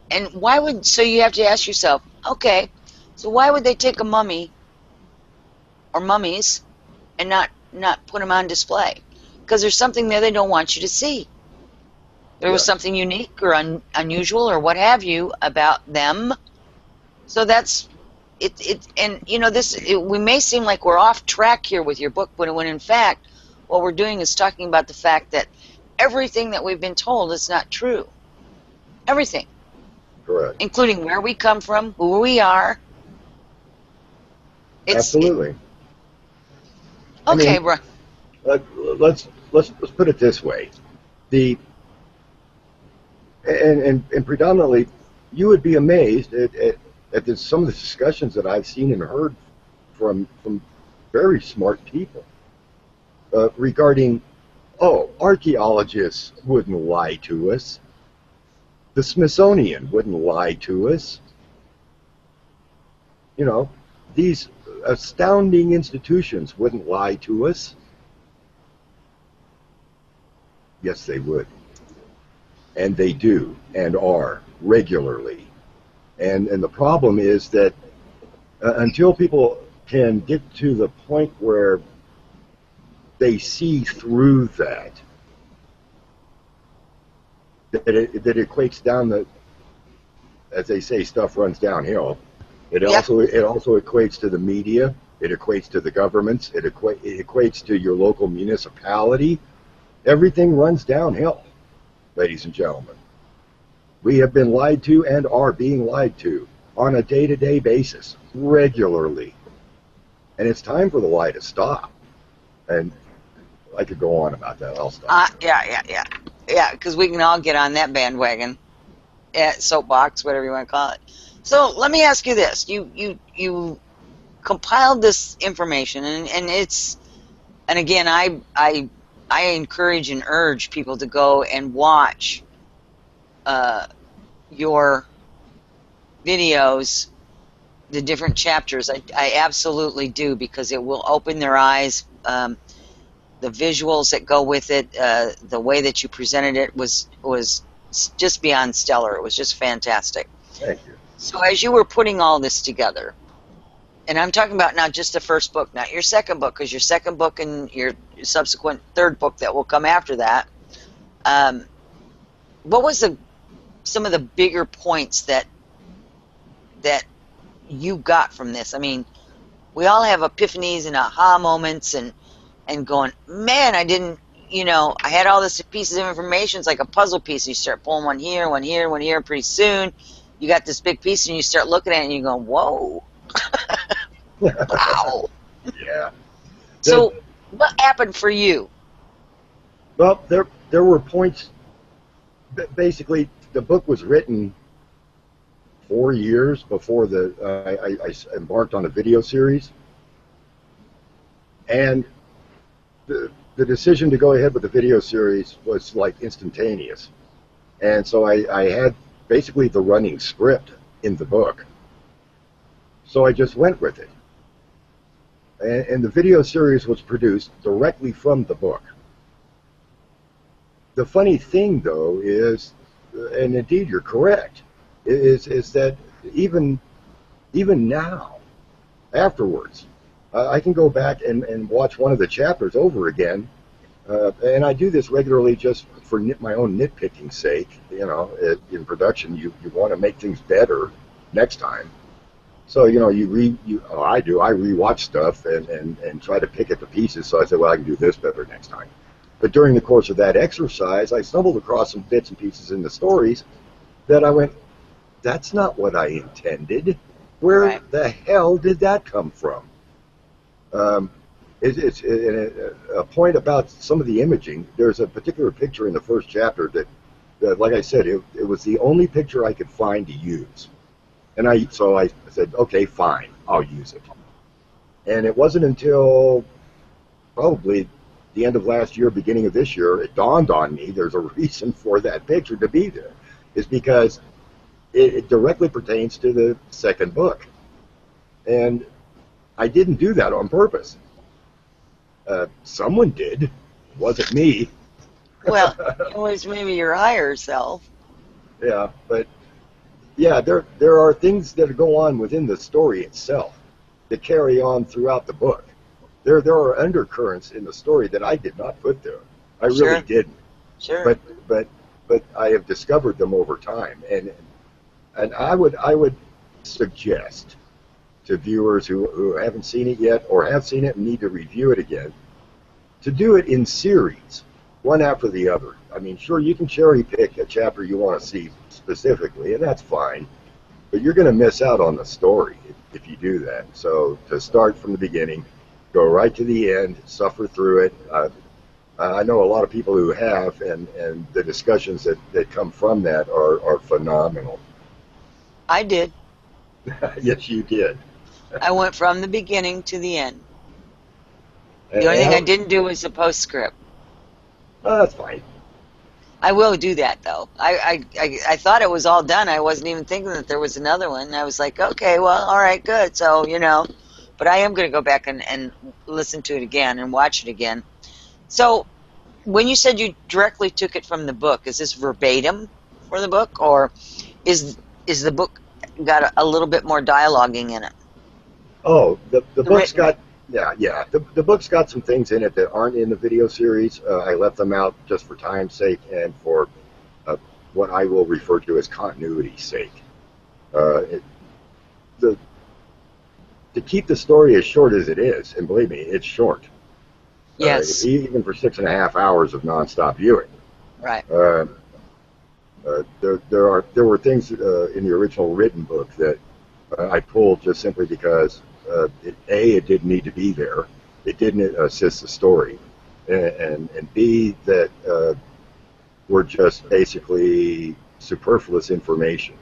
And so you have to ask yourself, okay, so why would they take a mummy or mummies and not put them on display? Because there's something there they don't want you to see. There was something unique or unusual or what have you about them. So that's it. And we may seem like we're off track here with your book, when in fact what we're doing is talking about the fact that everything that we've been told is not true. Everything. Correct. Including where we come from, who we are. Absolutely. Okay, bro. Let's put it this way: and predominantly, you would be amazed at some of the discussions that I've seen and heard from very smart people regarding, archaeologists wouldn't lie to us, the Smithsonian wouldn't lie to us, you know, these astounding institutions wouldn't lie to us. Yes, they would. And they do and are regularly. And the problem is that until people can get to the point where they see through that it equates down the, as they say, stuff runs downhill. It also equates to the media. It equates to the governments. It equates to your local municipality. Everything runs downhill, ladies and gentlemen. We have been lied to and are being lied to on a day-to-day basis, regularly. And it's time for the lie to stop. And I could go on about that. I'll stop. Yeah, because we can all get on that bandwagon, soapbox, whatever you want to call it. So let me ask you this: you compiled this information, and it's, and again, I encourage and urge people to go and watch your videos, the different chapters. I absolutely do, because it will open their eyes. The visuals that go with it, the way that you presented it was just beyond stellar. It was just fantastic. Thank you. So as you were putting all this together, and I'm talking about not just the first book, not your second book, because your second book and your subsequent third book that will come after that, what was some of the bigger points that you got from this? I mean, we all have epiphanies and aha moments and going, man, I didn't, I had all this pieces of information. It's like a puzzle piece. You start pulling one here, one here, one here. Pretty soon, you got this big piece, and you start looking at it, and you go, whoa. Wow. Yeah. So what happened for you? Well, there were points. Basically, the book was written 4 years before I embarked on a video series, and the decision to go ahead with the video series was like instantaneous. And so I had basically the running script in the book, so I just went with it. And the video series was produced directly from the book. The funny thing, though, is, and indeed you're correct, is that even now, afterwards, I can go back and watch one of the chapters over again, and I do this regularly just for my own nitpicking sake. In production, you want to make things better next time. So, I rewatch stuff and try to pick it to pieces. So I say, well, I can do this better next time. But during the course of that exercise, I stumbled across some bits and pieces in the stories that I went, that's not what I intended. Where the hell did that come from? It's a point about some of the imaging. There's a particular picture in the first chapter that like I said, it was the only picture I could find to use. And so I said, okay, fine, I'll use it. And it wasn't until probably the end of last year, beginning of this year, it dawned on me there's a reason for that picture to be there. It's because it directly pertains to the second book. And I didn't do that on purpose. Someone did. It wasn't me. Well, it was maybe your higher self. Yeah, but yeah, there are things that go on within the story itself that carry on throughout the book. There are undercurrents in the story that I did not put there. I really didn't. Sure. But I have discovered them over time, and I would suggest to viewers who haven't seen it yet or have seen it and need to review it again, to do it in series, one after the other. I mean, sure, you can cherry pick a chapter you want to see specifically, and that's fine, but you're going to miss out on the story if you do that. So to start from the beginning, go right to the end, suffer through it. I know a lot of people who have, and the discussions that come from that are phenomenal. I did. Yes, you did. I went from the beginning to the end. The only thing I didn't do was the postscript. That's fine. I will do that, though. I thought it was all done. I wasn't even thinking that there was another one. I was like, okay, well, all right, good. So, but I am going to go back and listen to it again and watch it again. So, when you said you directly took it from the book, is this verbatim for the book, or is the book got a little bit more dialoguing in it? Oh, the book's written- got, yeah. The book's got some things in it that aren't in the video series. I left them out just for time's sake and for what I will refer to as continuity's sake. To keep the story as short as it is, and believe me, it's short. Yes. Even for 6.5 hours of nonstop viewing. Right. There were things in the original written book that I pulled just simply because it didn't need to be there. It didn't assist the story, and B, that were just basically superfluous information.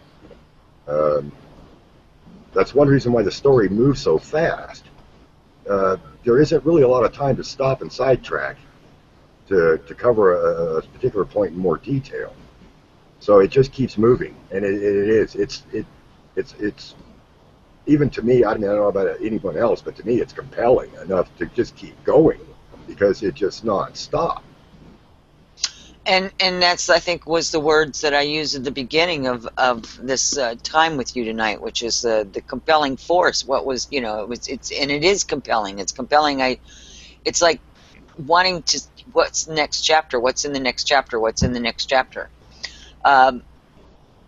That's one reason why the story moves so fast. There isn't really a lot of time to stop and sidetrack to cover a particular point in more detail. So it just keeps moving, and it's even to me. I don't know about anyone else, but to me, it's compelling enough to just keep going because it's just non-stop. And that's, I think, was the words that I used at the beginning of this time with you tonight, which is the compelling force. What was, it is compelling. It's compelling. It's like wanting to, what's the next chapter? What's in the next chapter? What's in the next chapter? And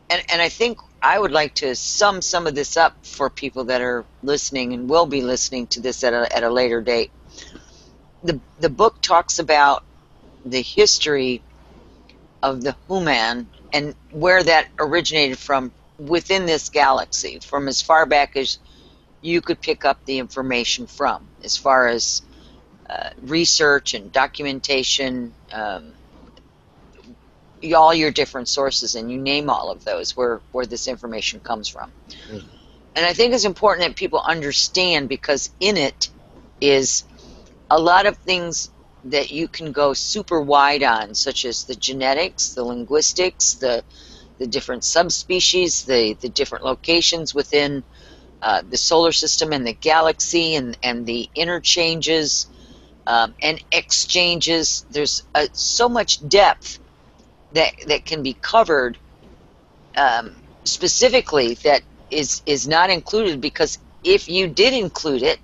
I think I would like to sum some of this up for people that are listening and will be listening to this at a later date. The book talks about the history of the human and where that originated from within this galaxy, from as far back as you could pick up the information from, as far as research and documentation, all your different sources, and you name all of those where this information comes from. Mm-hmm. And I think it's important that people understand, because in it is a lot of things that you can go super wide on, such as the genetics, the linguistics, the different subspecies, the different locations within the solar system and the galaxy, and the interchanges and exchanges. There's so much depth that can be covered specifically that is not included, because if you did include it,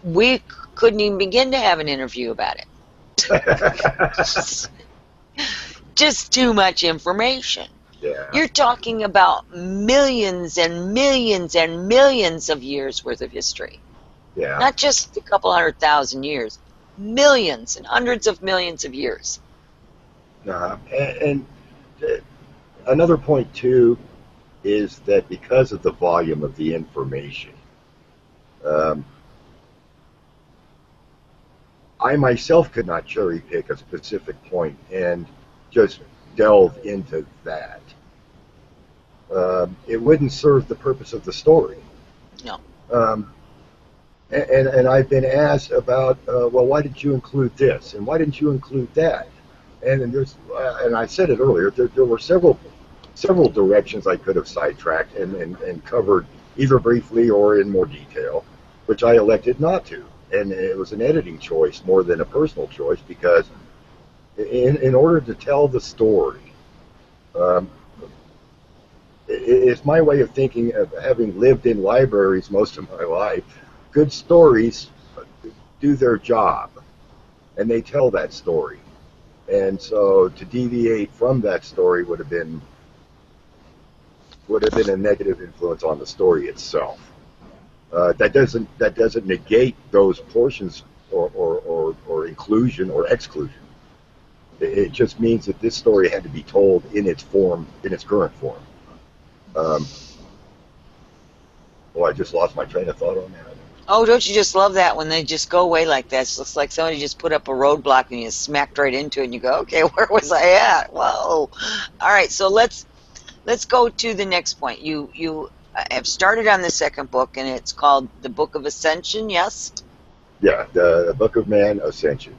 we couldn't even begin to have an interview about it. Just too much information. Yeah. You're talking about millions and millions and millions of years worth of history. Yeah. Not just a couple 100,000 years. Millions and hundreds of millions of years. And another point, too, is that because of the volume of the information, I myself could not cherry pick a specific point and just delve into that. It wouldn't serve the purpose of the story. No. And I've been asked about, well, why did you include this, and why didn't you include that? And I said it earlier. There were several directions I could have sidetracked and covered either briefly or in more detail, which I elected not to. And it was an editing choice more than a personal choice, because in order to tell the story, it's my way of thinking, of having lived in libraries most of my life. Good stories do their job, and they tell that story. And so to deviate from that story would have been a negative influence on the story itself. That doesn't negate those portions or inclusion or exclusion. It just means that this story had to be told in its current form. I just lost my train of thought on that. Oh, don't you just love that when they just go away like that? It looks like somebody just put up a roadblock and you smacked right into it, and you go, okay, where was I at? Whoa. All right, so let's go to the next point. You have started on the second book, and it's called The Book of Ascension, yes? Yeah, the Book of Man Ascension.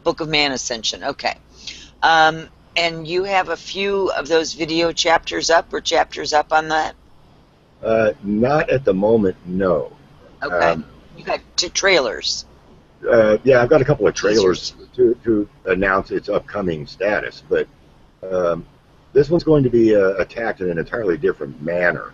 Book of Man Ascension, okay. And you have a few of those video chapters up on that? Not at the moment, no. Okay. You got two trailers. Yeah, I've got a couple of trailers Teasers. to announce its upcoming status, but this one's going to be attacked in an entirely different manner.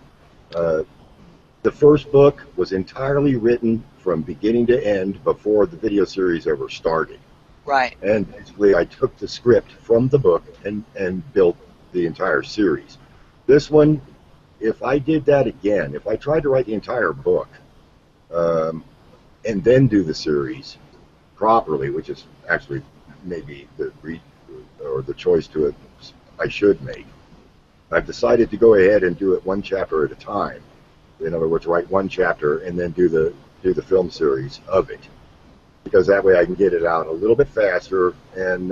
The first book was entirely written from beginning to end before the video series ever started. Right. And basically, I took the script from the book and built the entire series. This one, if I did that again, if I tried to write the entire book and then do the series properly, which is actually maybe the choice to it I should make, I've decided to go ahead and do it one chapter at a time. In other words, write one chapter and then do the film series of it, because that way I can get it out a little bit faster and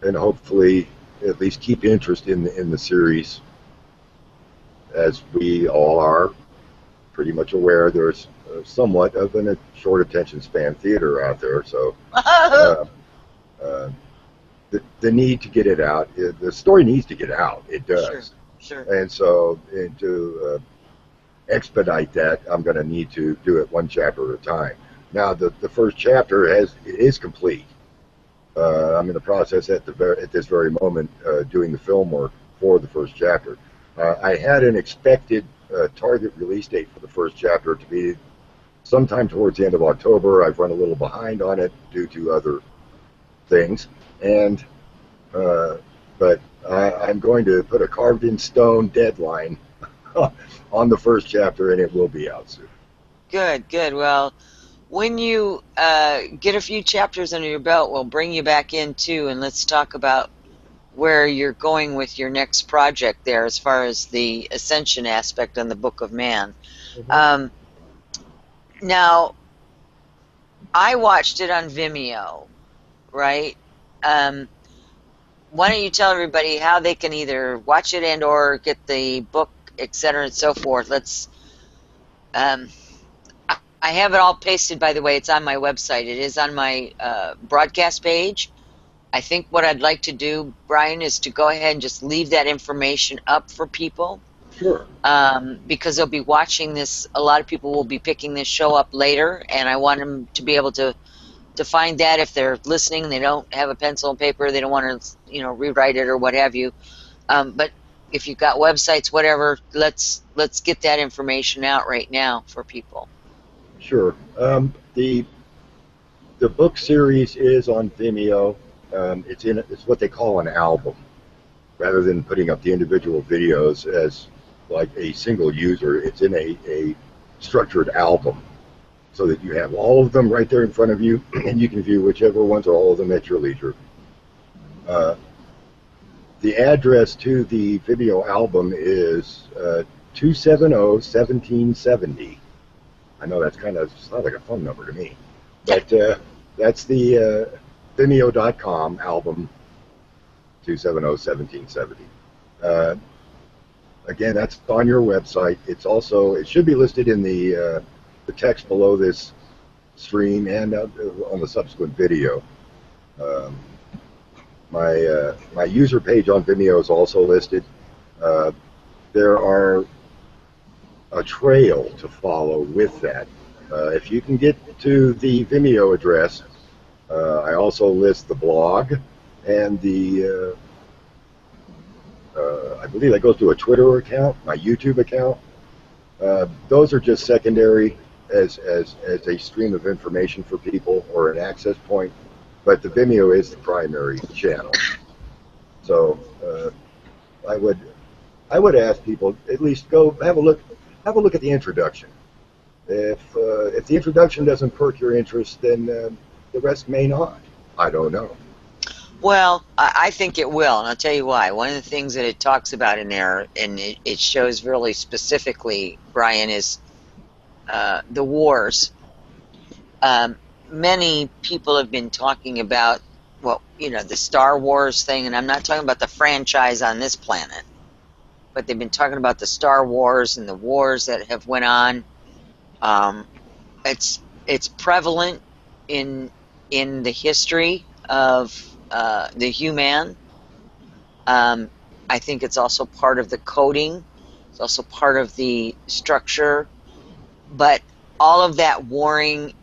hopefully at least keep interest in the series. As we all are pretty much aware, there's somewhat of a short attention span theater out there, so the need to get it out, the story needs to get out. It does. Sure. And so to expedite that, I'm going to need to do it one chapter at a time. Now, the first chapter is complete. I'm in the process at this very moment doing the film work for the first chapter. I had an expected target release date for the first chapter to be sometime towards the end of October. I've run a little behind on it due to other things, and but I'm going to put a carved-in-stone deadline on the first chapter, and it will be out soon. Good. Well, when you get a few chapters under your belt, we'll bring you back in too, and let's talk about where you're going with your next project there as far as the ascension aspect on the Book of Man. Mm-hmm. Now, I watched it on Vimeo, right? Why don't you tell everybody how they can either watch it and or get the book, etc. and so forth. I have it all pasted, by the way. It's on my website. It is on my broadcast page. I think what I'd like to do, Brian, is to go ahead and just leave that information up for people. Sure. Because they'll be watching this. A lot of people will be picking this show up later, and I want them to be able to find that if they're listening, they don't have a pencil and paper, they don't want to, rewrite it or what have you. But if you've got websites, whatever, let's get that information out right now for people. Sure. The book series is on Vimeo. It's what they call an album, rather than putting up the individual videos as like a single user. It's in a structured album, so that you have all of them right there in front of you, and you can view whichever ones or all of them at your leisure. The address to the Vimeo album is 270-1770. I know that's kind of sounds like a phone number to me, but that's the Vimeo.com album 270-1770. Again, that's on your website. It should be listed in the text below this stream and on the subsequent video. My user page on Vimeo is also listed. There are a trail to follow with that. If you can get to the Vimeo address, I also list the blog and the I believe that goes to a Twitter account, my YouTube account. Those are just secondary as a stream of information for people or an access point, but the Vimeo is the primary channel. So I would ask people at least go have a look at the introduction. If the introduction doesn't perk your interest, then the rest may not. I don't know. Well, I think it will, and I'll tell you why. One of the things that it talks about in there, and it shows really specifically, Brian, is the wars. Many people have been talking about, the Star Wars thing, and I'm not talking about the franchise on this planet, but they've been talking about the Star Wars and the wars that have went on. It's prevalent in the history of the human. I think it's also part of the coding. It's also part of the structure. But all of that warring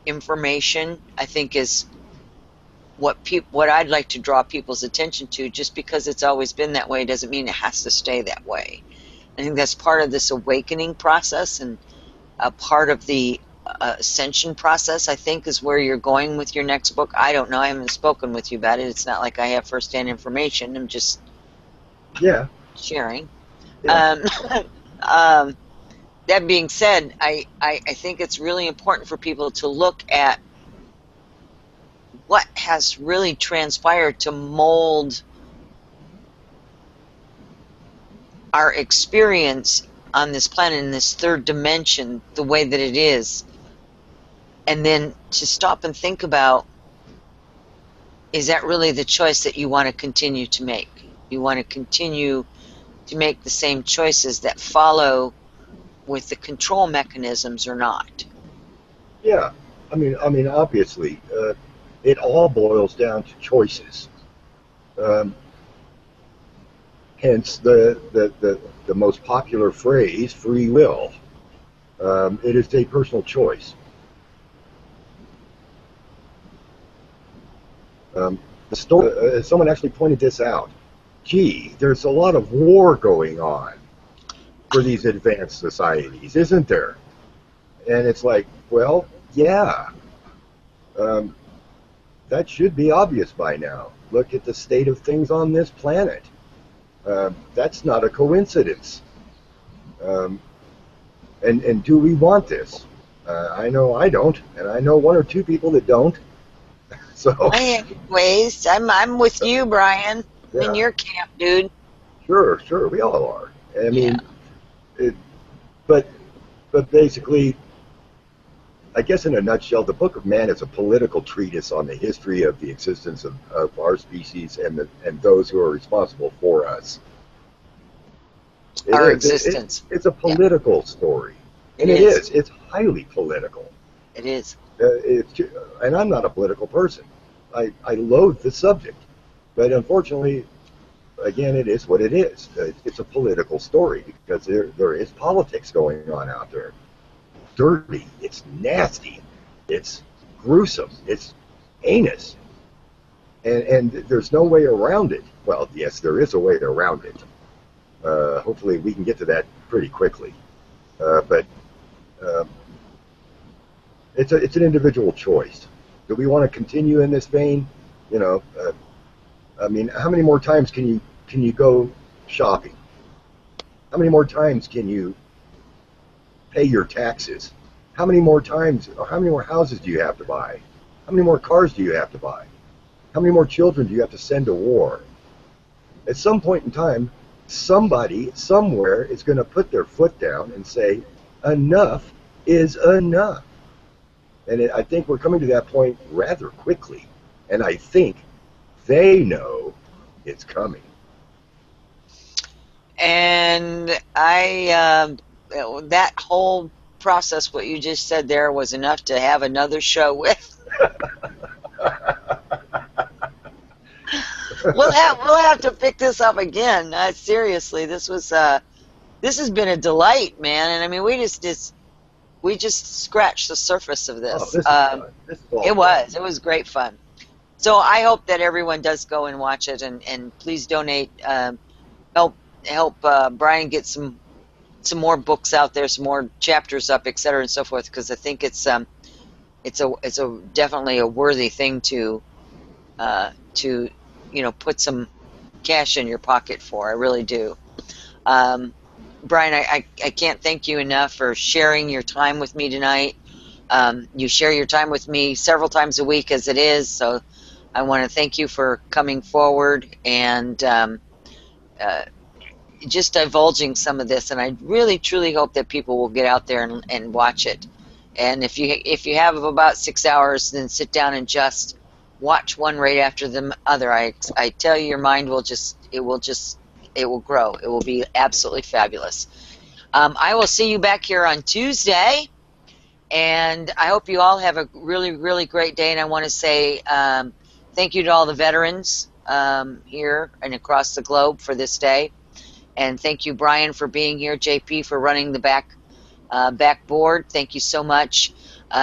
information, I think, is what I'd like to draw people's attention to. Just because it's always been that way doesn't mean it has to stay that way. I think that's part of this awakening process, and a part of the ascension process, I think, is where you're going with your next book. I don't know. I haven't spoken with you about it. It's not like I have first-hand information. I'm just sharing. Yeah. That being said, I think it's really important for people to look at what has really transpired to mold our experience on this planet, in this third dimension, the way that it is. And then to stop and think about, is that really the choice that you want to continue to make? You want to continue to make the same choices that follow with the control mechanisms or not? Yeah. I mean, obviously, it all boils down to choices. Hence the most popular phrase, free will. It is a personal choice. The story, someone actually pointed this out. Gee, there's a lot of war going on for these advanced societies, isn't there? And it's like, well, yeah. That should be obvious by now. Look at the state of things on this planet. That's not a coincidence. And do we want this? I know I don't, and I know one or two people that don't. So. Anyways, I'm with you, Brian. I'm in your camp, dude. Sure, we all are. I mean, but basically, I guess in a nutshell, the Book of Man is a political treatise on the history of the existence of our species and those who are responsible for us. Our existence. It's a political story. And it is. It's highly political. It is. And I'm not a political person. I loathe the subject. But unfortunately, again, it is what it is. It's a political story because there is politics going on out there. Dirty, it's nasty, it's gruesome, it's heinous, and there's no way around it. Well, yes, there is a way around it. Hopefully we can get to that pretty quickly, but it's an individual choice. Do we want to continue in this vein? You know, I mean, how many more times can you go shopping? How many more times can you pay your taxes? How many more times, or how many more houses do you have to buy? How many more cars do you have to buy? How many more children do you have to send to war? At some point in time, somebody, somewhere, is going to put their foot down and say, enough is enough. And I think we're coming to that point rather quickly. And I think they know it's coming. And that whole process, what you just said there, was enough to have another show with. We'll have to pick this up again. Seriously, this has been a delight, man. And I mean, we just scratched the surface of this. It was great fun. So I hope that everyone does go and watch it, and please donate. Help Brian get some more books out there, some more chapters up, etc. and so forth, because I think it's definitely a worthy thing to put some cash in your pocket for. I really do. Brian, I can't thank you enough for sharing your time with me tonight. You share your time with me several times a week as it is, so I want to thank you for coming forward and just divulging some of this. And I really, truly hope that people will get out there and watch it. And if you have about 6 hours, then sit down and just watch one right after the other. I tell you, your mind will grow. It will be absolutely fabulous. I will see you back here on Tuesday, and I hope you all have a really, really great day. And I want to say Thank you to all the veterans here and across the globe for this day. And thank you, Brian, for being here, JP, for running the backboard. Thank you so much.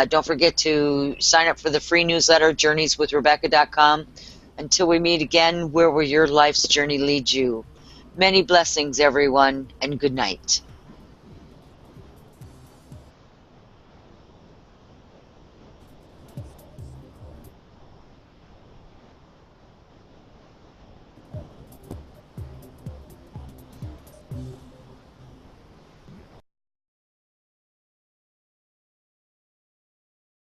Don't forget to sign up for the free newsletter, journeyswithrebecca.com. Until we meet again, where will your life's journey lead you? Many blessings, everyone, and good night.